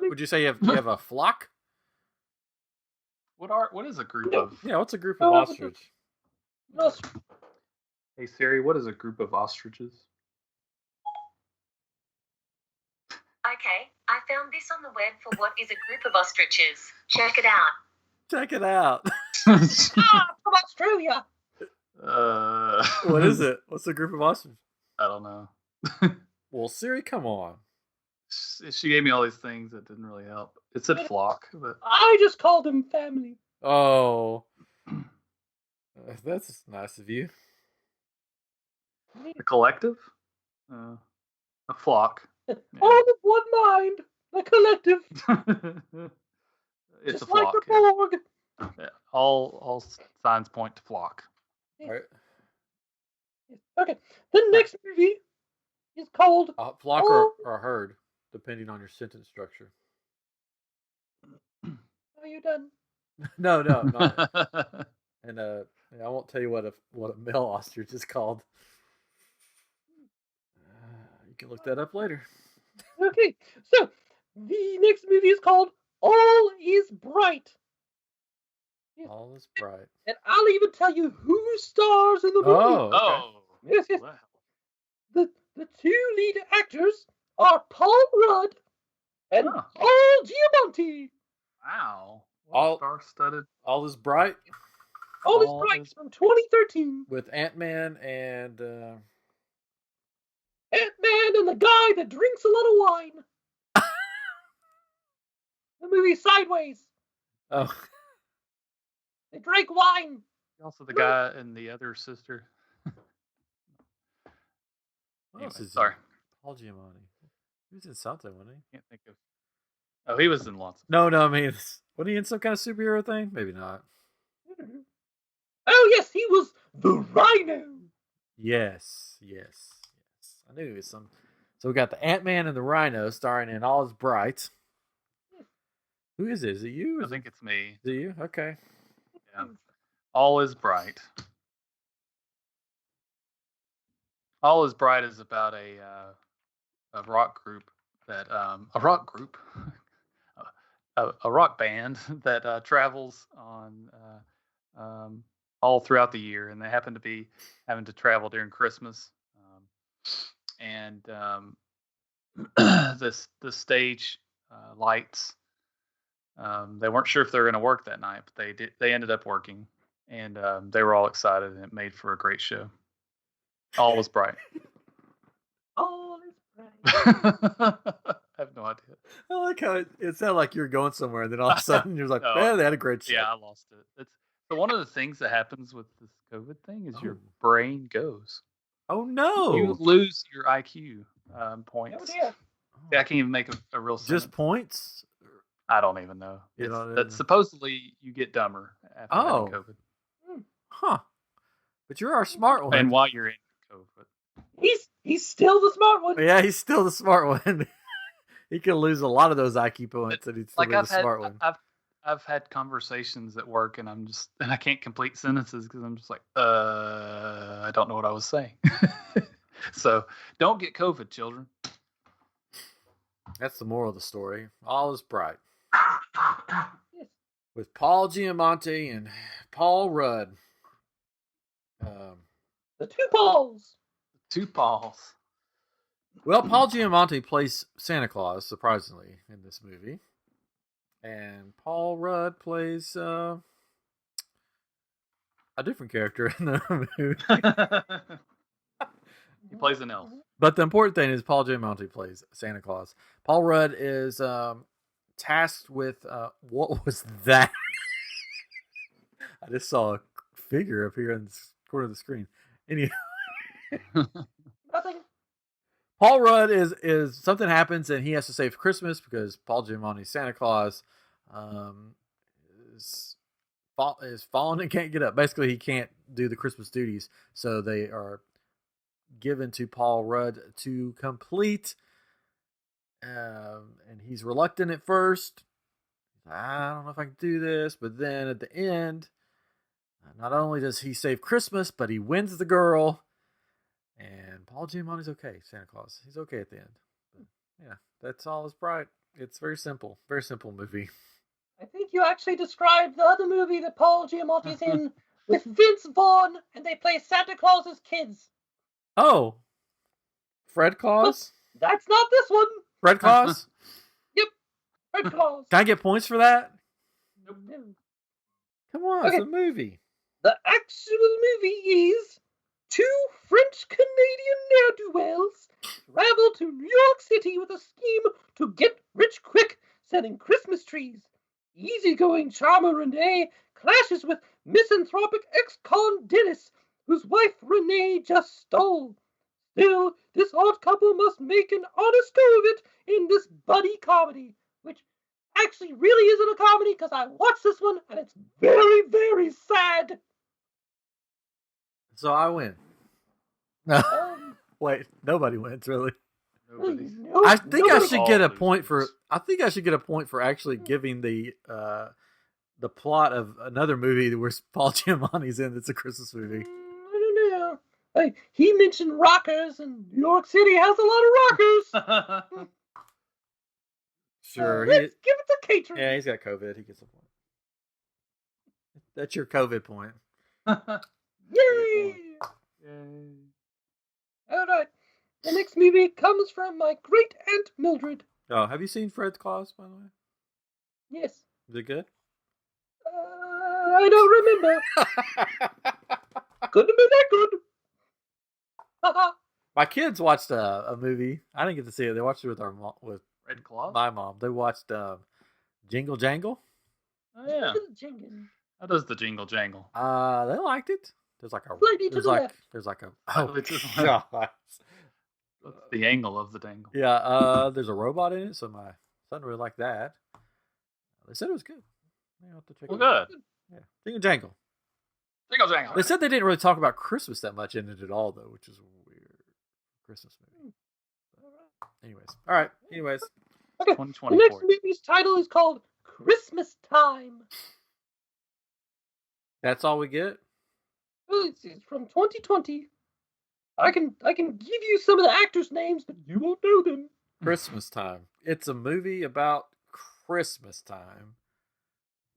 Would you say you have a flock? What is a group of? Yeah, what's a group of ostrich? Hey Siri, what is a group of ostriches? Okay, I found this on the web for what is a group of ostriches. Check it out. Check it out. From Australia. What is it? What's a group of ostriches? I don't know. Well, Siri, come on. She gave me all these things that didn't really help. It said flock, but I just called them family. Oh, that's nice of you. A collective, a flock. All of one mind, a collective. It's just a flock. Like the Borg. Yeah. All signs point to flock. All right. Okay, the next movie is called flock or herd, depending on your sentence structure. Are you done? No. Not. And I won't tell you what a male ostrich is called. You can look that up later. Okay, so the next movie is called All Is Bright. All is bright. And I'll even tell you who stars in the movie. Oh, okay. Yes. Wow. The two lead actors are Paul Rudd and Paul Giamatti. Wow. All star-studded. All is bright. All is Bright from 2013. With Ant-Man and Ant-Man and the guy that drinks a lot of wine. The movie Sideways. Oh. They drank wine. Also the guy and the other sister. What else is sorry. Paul Giamatti. He was in something, wasn't he? Can't think of. Oh, he was in lots of. No, I mean, wasn't he in some kind of superhero thing? Maybe not. Oh, yes, he was the Rhino. Yes. I knew he was some. So we got the Ant-Man and the Rhino starring in All Is Bright. Who is it? Is it you? I think it's me. Is it you? Okay. Yeah. All Is Bright. All Is Bright is about a rock group that a rock band that travels on all throughout the year, and they happen to be having to travel during Christmas. And the stage lights, they weren't sure if they were going to work that night, but they ended up working, and they were all excited, and it made for a great show. All was bright. All is bright. I have no idea. I like how it sounded like you were going somewhere, and then all of a sudden you're like, No. "Man, they had a great show." Yeah, I lost it. So one of the things that happens with this COVID thing is your brain goes. Oh no! You lose your IQ points. Oh dear. Yeah, I can't even make a real sentence. Just points? I don't even know. You don't That even- supposedly you get dumber after having COVID. Huh. But you're our smart one. And while you're in COVID. He's still the smart one. Yeah, he's still the smart one. He can lose a lot of those IQ points, and he'd still be the smart one. I've had conversations at work, and I can't complete sentences because I'm just like, I don't know what I was saying. So don't get COVID, children. That's the moral of the story. All is bright. With Paul Giamatti and Paul Rudd. The two Pauls. Two Pauls. Well, Paul Giamatti plays Santa Claus, surprisingly, in this movie. And Paul Rudd plays a different character in the movie. He plays an elf. But the important thing is Paul Giamatti plays Santa Claus. Paul Rudd is tasked with... what was that? I just saw a figure up here in the corner of the screen. Anyway. Nothing. Paul Rudd is something happens and he has to save Christmas because Paul Giamatti's Santa Claus is fallen and can't get up. Basically, he can't do the Christmas duties, so they are given to Paul Rudd to complete. And he's reluctant at first. I don't know if I can do this, but then at the end, not only does he save Christmas, but he wins the girl. And Paul Giamatti's okay, Santa Claus. He's okay at the end. But yeah, that's all is bright. It's very simple movie. I think you actually described the other movie that Paul Giamatti's in with Vince Vaughn, and they play Santa Claus's kids. Oh, Fred Claus? That's not this one. Fred Claus? Yep, Fred Claus. Can I get points for that? No. Come on, Okay. It's a movie. The actual movie is two French-Canadian ne'er-do-wells travel to New York City with a scheme to get rich quick selling Christmas trees. Easygoing charmer Renee clashes with misanthropic ex-con Dennis, whose wife Renee just stole. Still, this odd couple must make an honest go of it in this buddy comedy, which actually really isn't a comedy because I watched this one and it's very, very sad. So I win. No, Um, wait, nobody wins really. Nobody. I think I nobody- should get a All point for. losers. I think I should get a point for actually giving the plot of another movie where Paul Giamatti's in. It's a Christmas movie. I don't know. Like, he mentioned rockers, and New York City has a lot of rockers. Sure. Let's give it to Catron. Yeah, he's got COVID. He gets a point. That's your COVID point. Yay! All right. The next movie comes from my great aunt Mildred. Oh, have you seen Fred Claus, by the way? Yes. Is it good? I don't remember. Couldn't have been that good. Haha. My kids watched a movie. I didn't get to see it. They watched it with with Red Claw? my mom. They watched Jingle Jangle. Oh, yeah. Jingin'. How does the jingle jangle? They liked it. There's like a Slightly to the left. there's like a Slightly to the God. What's the angle of the dangle? Yeah, there's a robot in it, so my son really liked that. They said it was good. I'll have to check Well, it out. good. Yeah, Jingle Jangle. Jingle jangle. They said they didn't really talk about Christmas that much in it at all, though, which is weird. Christmas movie. Anyways, all right. Anyways, Okay. The 2024. next movie's title is called Christmas Time. that's all we get. It's from 2020. I can give you some of the actors' names, but you won't know them. Christmas time. It's a movie about Christmas time.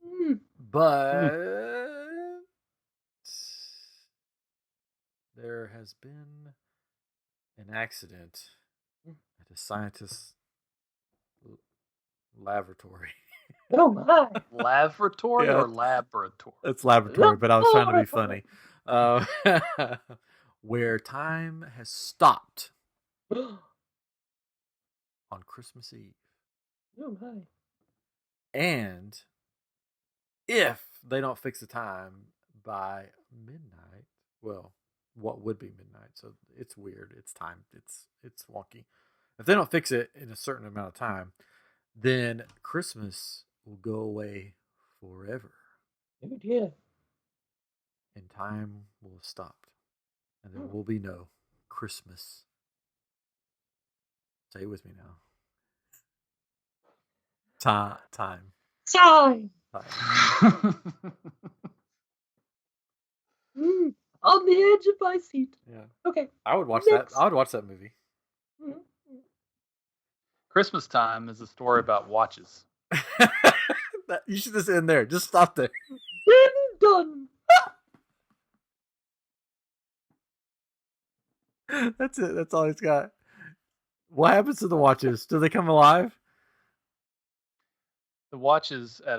Mm. But there has been an accident at a scientist's laboratory. Oh my. Laboratory Yeah. or laboratory? It's laboratory, but I was trying to be funny. Where time has stopped on Christmas Eve. Oh my. And if they don't fix the time by midnight, well, what would be midnight? So it's weird. It's time. It's wonky. If they don't fix it in a certain amount of time, then Christmas will go away forever. Oh dear. And time will have stopped. And there will be no Christmas. Say it with me now. Time. On the edge of my seat. Yeah. Okay. I would watch Next. that. I would watch that movie. Mhm. Christmas time is a story about watches. You should just end there. Just stop there. Then done. That's it. That's all he's got. What happens to the watches? Do they come alive? The watches at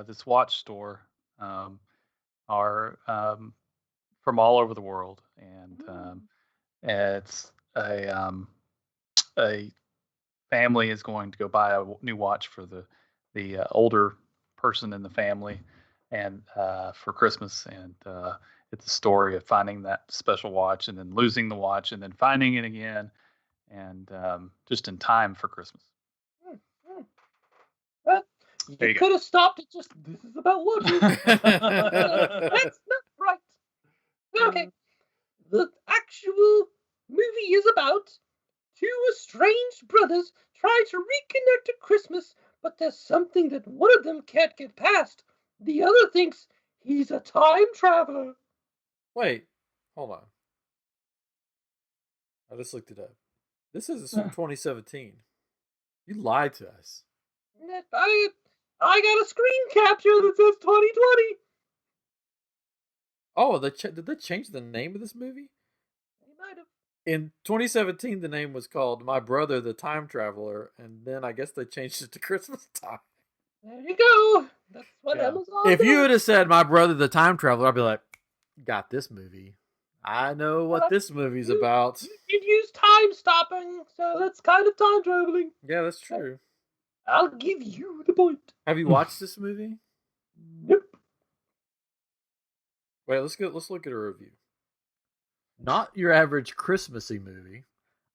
this watch store are from all over the world, and it's a family is going to go buy a new watch for the older person in the family, and for Christmas, and it's a story of finding that special watch and then losing the watch and then finding it again, and just in time for Christmas. You could have stopped it. Just this is about watches. That's not right. Okay. The actual movie is about two estranged brothers try to reconnect at Christmas, but there's something that one of them can't get past. The other thinks he's a time traveler. Wait, hold on. I just looked it up. This is from 2017. You lied to us. I got a screen capture that says 2020. Oh, did they change the name of this movie? They might have. In 2017, the name was called My Brother the Time Traveler, and then I guess they changed it to Christmas Time. There you go. That's what Amazon If does. you would have said My Brother the Time Traveler, I'd be like, got this movie. I know what this movie's about. You use time stopping, so that's kind of time traveling. Yeah, that's true. I'll give you the point. Have you watched this movie? Nope. Wait, let's look at a review. Not your average Christmassy movie.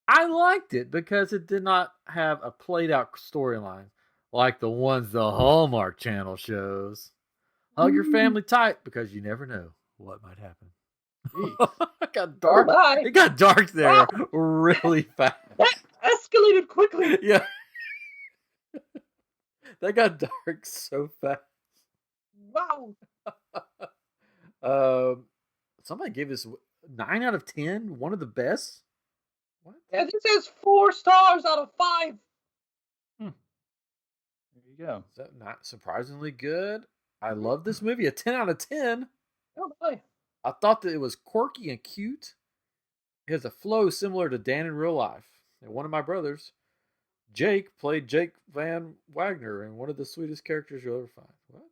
I liked it because it did not have a played out storyline like the ones the Hallmark Channel shows. Hug your family tight because you never know what might happen. It got dark. It got dark there really fast. That escalated quickly. Yeah. That got dark so fast. Wow. Somebody gave this 9 out of 10. One of the best. What? Yeah, this says 4 stars out of 5. There you go. Is that not surprisingly good? I love this movie. A 10 out of 10. Oh boy. I thought that it was quirky and cute. It has a flow similar to Dan in real life. And one of my brothers, Jake, played Jake Van Wagner and one of the sweetest characters you'll ever find. What?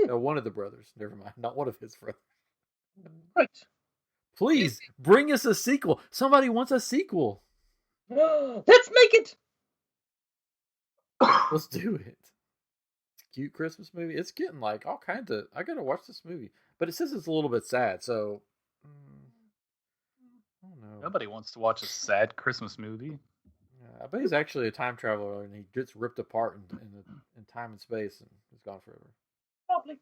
No, one of the brothers. Never mind. Not one of his brothers. Right. Please, bring us a sequel. Somebody wants a sequel. Let's make it. Let's do it. It's a cute Christmas movie. It's getting like all kinds of... I gotta watch this movie. But it says it's a little bit sad, so... I don't know. Nobody wants to watch a sad Christmas movie. Yeah, I bet he's actually a time traveler and he gets ripped apart in time and space and is gone forever. Probably.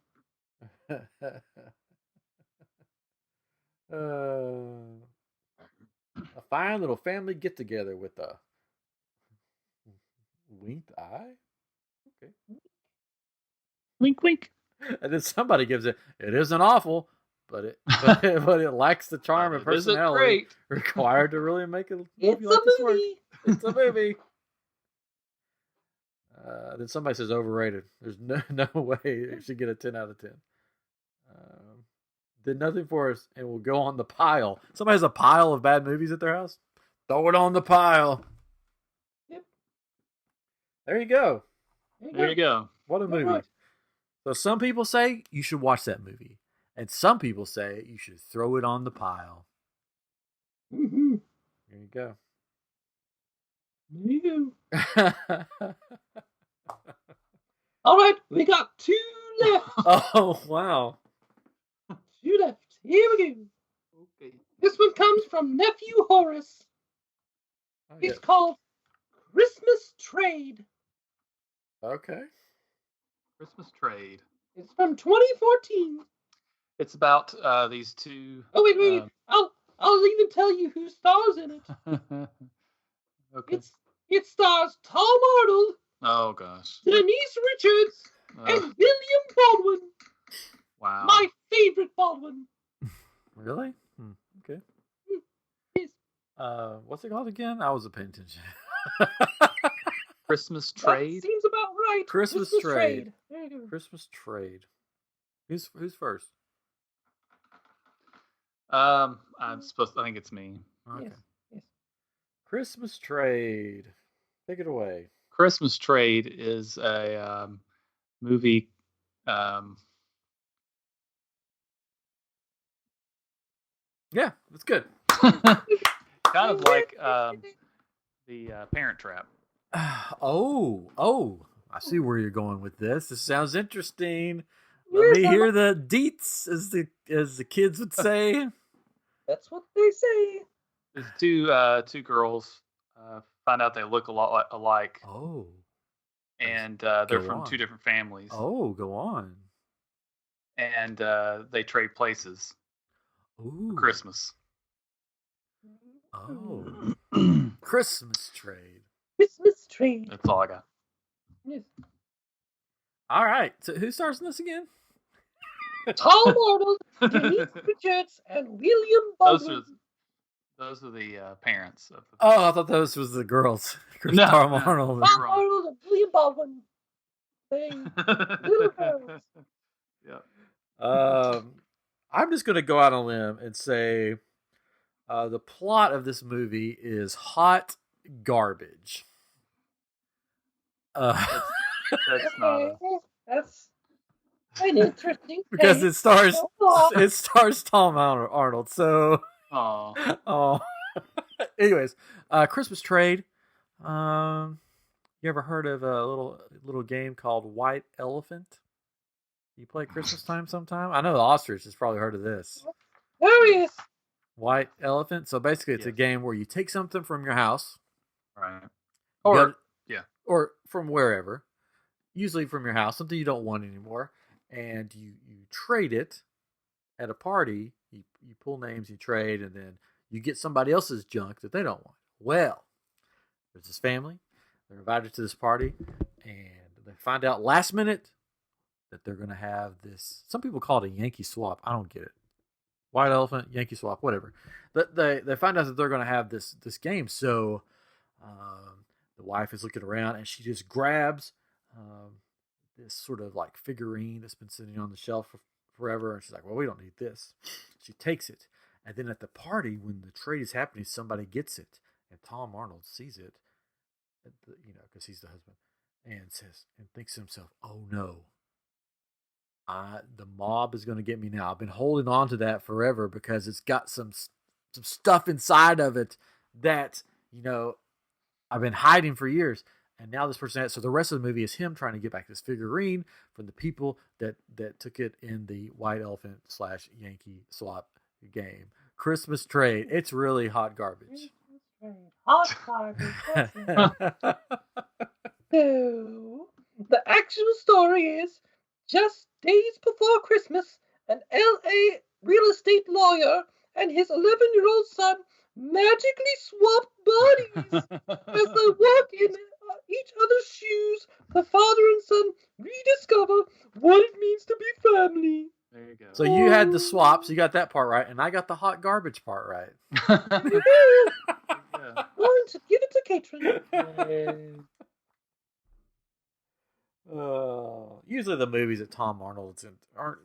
A fine little family get together with a winked eye. Okay. Wink, wink. And then somebody gives it. It isn't awful, but it lacks the charm and personality required to really make a movie It's like a this work. movie. It's a movie. Then somebody says overrated. There's no way it should get a 10 out of 10. Did nothing for us and will go on the pile. Somebody has a pile of bad movies at their house? Throw it on the pile. Yep. There you go. There you go. What a movie. Right. So some people say you should watch that movie. And some people say you should throw it on the pile. Mm-hmm. There you go. All right, we got 2 left. Oh, wow. 2 left. Here we go. Okay. This one comes from Nephew Horace. It's called Christmas Trade. Okay. Christmas Trade. It's from 2014. It's about these two. Oh wait. I'll even tell you who stars in it. Okay. It stars Tom Arnold. Oh gosh. Denise Richards and William Baldwin. Wow. My favorite Baldwin. Really? Okay. Yes. What's it called again? I wasn't paying attention. Christmas Trade. That seems about right. Christmas Trade. There you go. Christmas Trade. Who's first? I think it's me. Okay. Yes. Christmas Trade. Take it away. Christmas Trade is a movie. Yeah, it's good. Kind of like the Parent Trap. Oh, I see where you're going with this. This sounds interesting. Let me hear the deets, as the kids would say. That's what they say. There's two girls find out they look a lot alike. Oh. And they're from 2 different families. Oh, go on. And they trade places. Ooh. For Christmas. Oh. Christmas Trade. Christmas Trade. That's all I got. Yes. All right. So who stars in this again? Tom Arnold, Denise Richards, and William Baldwin. Those are the parents of the. Oh, I thought those was the girls. No, Tom Arnold. Tom Arnold and William Baldwin. They little girls. Yeah. I'm just going to go out on a limb and say the plot of this movie is hot garbage. That's not. That's an interesting. Because it stars Tom Arnold. So. Oh. Anyways, Christmas Trade. You ever heard of a little game called White Elephant? You play Christmas time sometime? I know the ostrich has probably heard of this. There he is. White Elephant. So basically, it's a game where you take something from your house, right? Or from wherever, usually from your house, something you don't want anymore, and you trade it at a party. You pull names, you trade, and then you get somebody else's junk that they don't want. Well, there's this family. They're invited to this party, and they find out last minute that they're going to have this. Some people call it a Yankee swap. I don't get it. White Elephant, Yankee swap, whatever. They find out that they're going to have this game. So the wife is looking around, and she just grabs this sort of like figurine that's been sitting on the shelf for forever, and she's like, well, we don't need this. She takes it, and then at the party, when the trade is happening, somebody gets it, and Tom Arnold sees it, because he's the husband, and thinks to himself, oh no, the mob is going to get me now. I've been holding on to that forever because it's got some stuff inside of it that I've been hiding for years. And now this person has. So the rest of the movie is him trying to get back this figurine from the people that took it in the White Elephant / Yankee swap game. Christmas Trade. It's really hot garbage. Hot garbage. So the actual story is just days before Christmas, an L.A. real estate lawyer and his 11-year-old son magically swap bodies as they walk in each other's shoes. The father and son rediscover what it means to be family. There you go. So you had the swaps, you got that part right, and I got the hot garbage part right. Going to give it to Catron. Usually the movies that Tom Arnold's in aren't,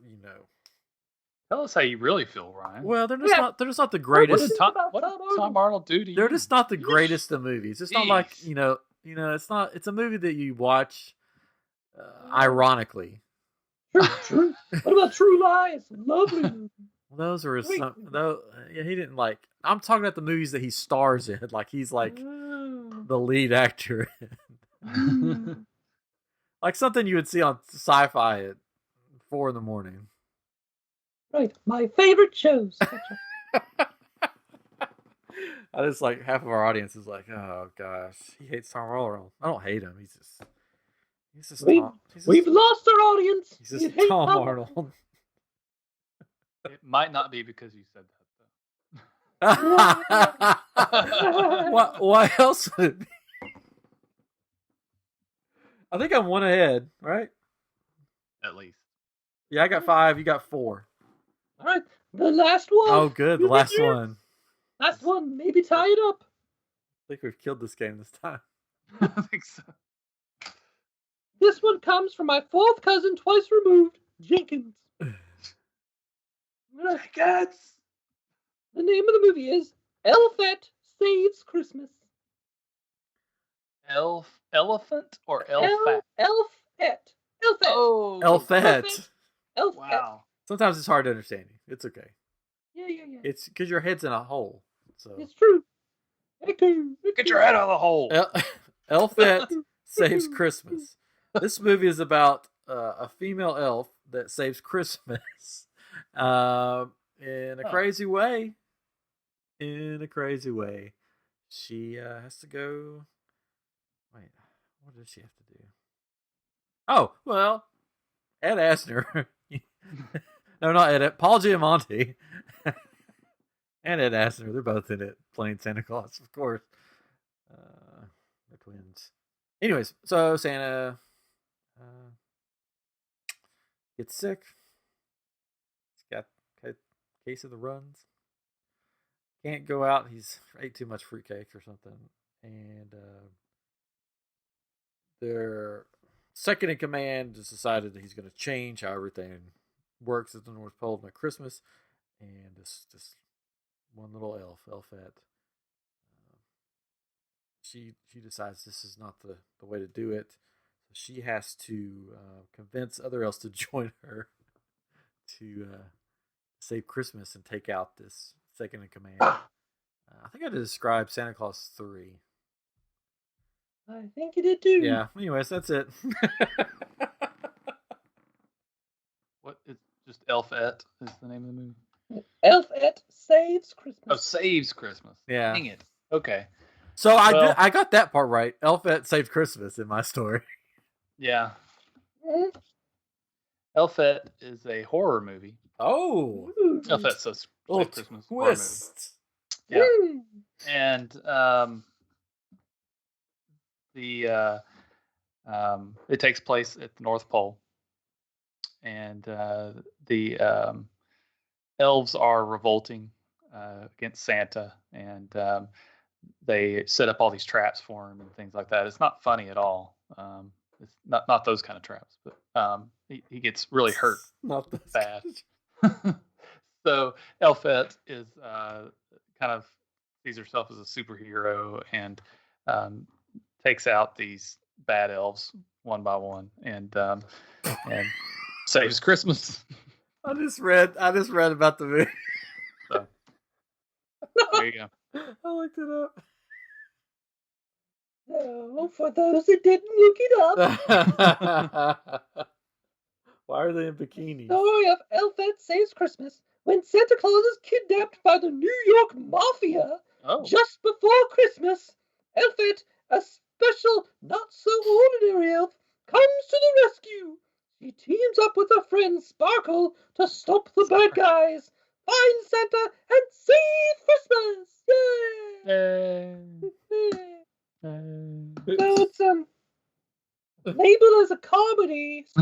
Tell us how you really feel, Ryan. Well, they're just not. They're just not the What greatest. did Tom Arnold do to you? They're just not the greatest of movies. It's not like It's not. It's a movie that you watch ironically. True. What about True Lies? Lovely movie. Those are some. Though, yeah, he didn't like. I'm talking about the movies that he stars in. Like he's like the lead actor. Like something you would see on Sci-Fi at 4 a.m. Right, my favorite shows. I just like half of our audience is like, oh gosh, he hates Tom Arnold. I don't hate him. We've lost our audience. He's just Tom Arnold. It might not be because you said that though. What else would it be? I think I'm one ahead, right? At least. Yeah, I got 5. You got 4. All right, the last one. Oh, good. The last one. Last one. Maybe tie it up. I think we've killed this game this time. I think so. This one comes from my 4th cousin, twice removed, Jenkins. Jenkins! The name of the movie is Elfette Saves Christmas. Elephant or Elfette? Elfette. Oh, Elfette. Wow. Sometimes it's hard to understand you. It's okay. Yeah. It's because your head's in a hole. So it's true. Get your head out of the hole. Elfette Saves Christmas. This movie is about a female elf that saves Christmas in a crazy way. In a crazy way. She has to go... Wait, what does she have to do? Oh, well, Ed Asner. No, not Ed. Paul Giamatti. And Ed Asner. They're both in it playing Santa Claus, of course. They're twins. Anyways, so Santa gets sick. He's got a case of the runs. Can't go out. He's ate too much fruitcake or something. And their second in command has decided that he's going to change how everything works at the North Pole at Christmas. And this one little elfette, she decides this is not the way to do it. So she has to convince other elves to join her to save Christmas and take out this second in command. I think I described Santa Claus 3. I think you did too. Yeah. Anyways, that's it. What is just Elfette is the name of the movie? Elfette Saves Christmas. Oh, Saves Christmas. Yeah. Dang it. Okay. So I got that part right. Elfette saved Christmas in my story. Yeah. Elfette is a horror movie. Oh. Elfette says Christmas twist. Horror movie. Yeah. And it takes place at the North Pole. And the elves are revolting against Santa, and they set up all these traps for him and things like that. It's not funny at all. It's not those kind of traps, but he gets really hurt. Not bad. So Elfette is kind of sees herself as a superhero and takes out these bad elves one by one, and saves Christmas. I just read about the movie. So, there you go. I looked it up. Oh, for those that didn't look it up. Why are they in bikinis? Story of Elfette Saves Christmas. When Santa Claus is kidnapped by the New York Mafia just before Christmas, Elfette, a special, not-so-ordinary elf, comes to the rescue. She teams up with her friend Sparkle to stop the bad guys, find Santa, and save Christmas! Yay! So it's labeled as a comedy. So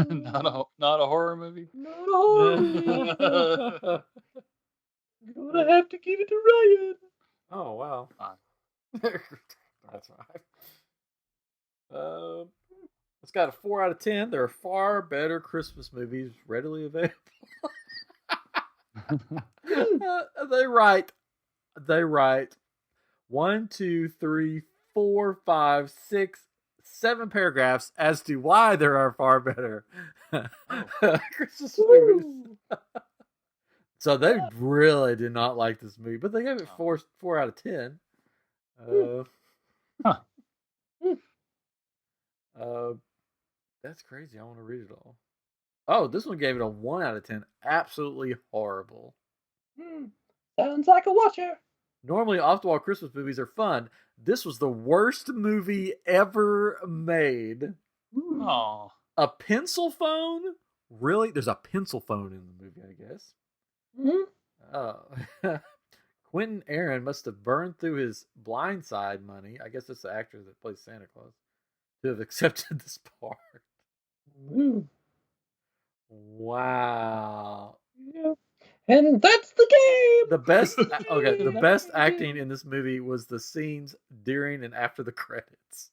not a horror movie. Not a horror movie. You're gonna have to give it to Ryan. Oh wow. That's right. It's got a 4 out of 10. There are far better Christmas movies readily available. They write 1, 2, 3, 4, 5, 6, 7 paragraphs as to why there are far better Christmas movies. So they really did not like this movie, but they gave it 4 out of 10. That's crazy. I want to read it all. Oh, this one gave it a 1 out of 10. Absolutely horrible. Sounds like a watcher. Normally, off-the-wall Christmas movies are fun. This was the worst movie ever made. Oh. A pencil phone? Really? There's a pencil phone in the movie, I guess. Quentin Aaron must have burned through his Blind Side money. I guess that's the actor that plays Santa Claus. To have accepted this part. Wow. Yeah. And that's the game. The best acting in this movie was the scenes during and after the credits.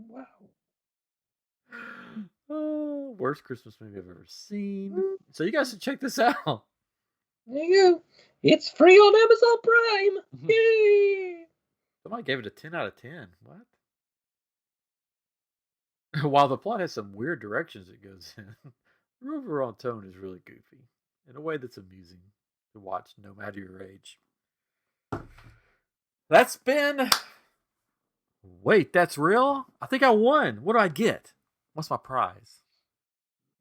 Wow. Worst Christmas movie I've ever seen. So you guys should check this out. There you go. It's free on Amazon Prime. Yay! Somebody gave it a 10 out of 10. What? While the plot has some weird directions it goes in, the overall tone is really goofy in a way that's amusing to watch no matter your age. That's been... Wait, that's real? I think I won. What do I get? What's my prize?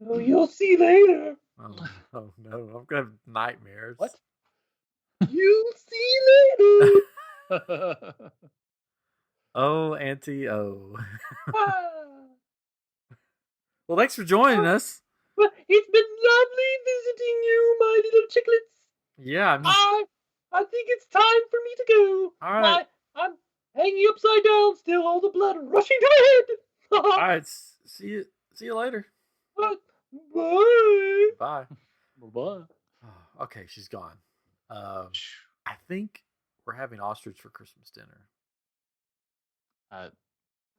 Oh, you'll see later. Oh no, I'm going to have nightmares. What? You'll see later. Oh, Auntie O. Well, thanks for joining us. Well, it's been lovely visiting you, my little chicklets. Yeah, I think it's time for me to go. All right. I'm hanging upside down still, all the blood rushing to my head. All right, see you later. Bye. Bye. Bye. Okay, she's gone. I think we're having ostrich for Christmas dinner. I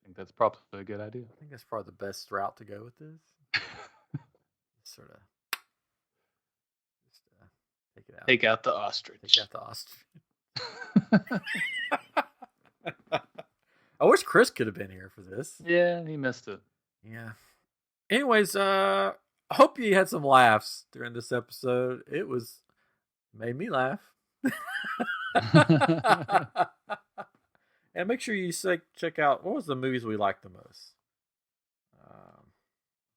think that's probably a good idea. I think that's probably the best route to go with this. Sort of just take it out. Take out the ostrich. Take out the ostrich. I wish Chris could have been here for this. Yeah, he missed it. Yeah. Anyways, I hope you had some laughs during this episode. It made me laugh. And make sure you check out, what was the movies we liked the most?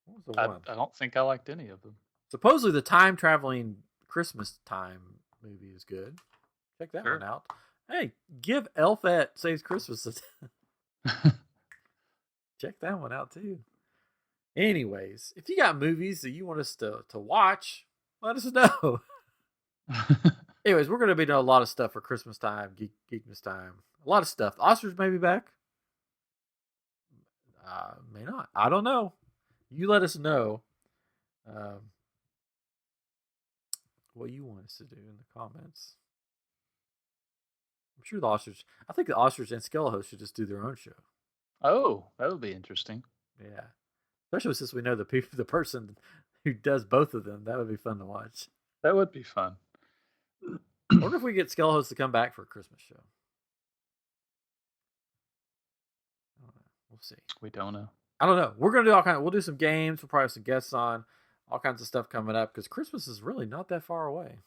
What was the one? I don't think I liked any of them. Supposedly the time traveling Christmas time movie is good. Check that one out. Hey, give Elf at Saves Christmas check that one out too. Anyways, if you got movies that you want us to watch, let us know. Anyways, we're going to be doing a lot of stuff for Christmas time, GEEKmas time. A lot of stuff. Ostrich may be back. May not. I don't know. You let us know what you want us to do in the comments. I'm sure I think the ostrich and Skelehost should just do their own show. Oh, that would be interesting. Yeah. Especially since we know the person who does both of them. That would be fun to watch. That would be fun. I wonder if we get Skelehost to come back for a Christmas show. We'll see. We don't know. I don't know. We're going to do we'll do some games. We'll probably have some guests on. All kinds of stuff coming up because Christmas is really not that far away.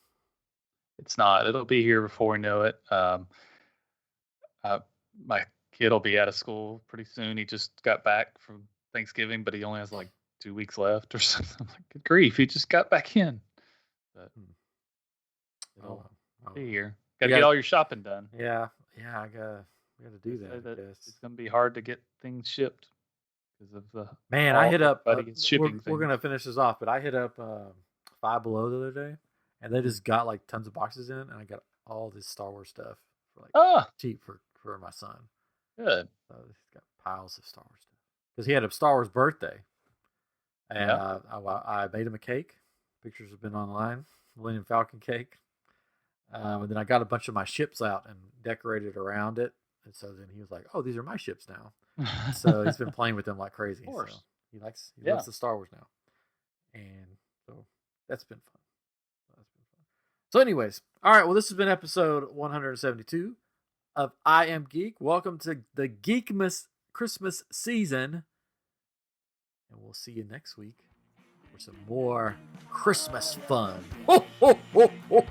It's not. It'll be here before we know it. My kid will be out of school pretty soon. He just got back from Thanksgiving, but he only has like 2 weeks left or something. I'm like, good grief, he just got back in. But I'll be here. Got to get all your shopping done. Yeah, we got to do that. It's going to be hard to get things shipped because of the man. I hit up. We're going to finish this off, but I hit up Five Below the other day, and they just got like tons of boxes in, and I got all this Star Wars stuff for like cheap for my son. Good. So he's got piles of Star Wars stuff because he had a Star Wars birthday, and I made him a cake. Pictures have been online. Millennium Falcon cake. And then I got a bunch of my ships out and decorated around it. And so then he was like, "Oh, these are my ships now." So he's been playing with them like crazy. Of course. So He loves the Star Wars now, and so that's been fun. So, anyways, all right. Well, this has been episode 172 of I Am Geek. Welcome to the GEEKmas Christmas season, and we'll see you next week for some more Christmas fun. Ho, ho, ho, ho.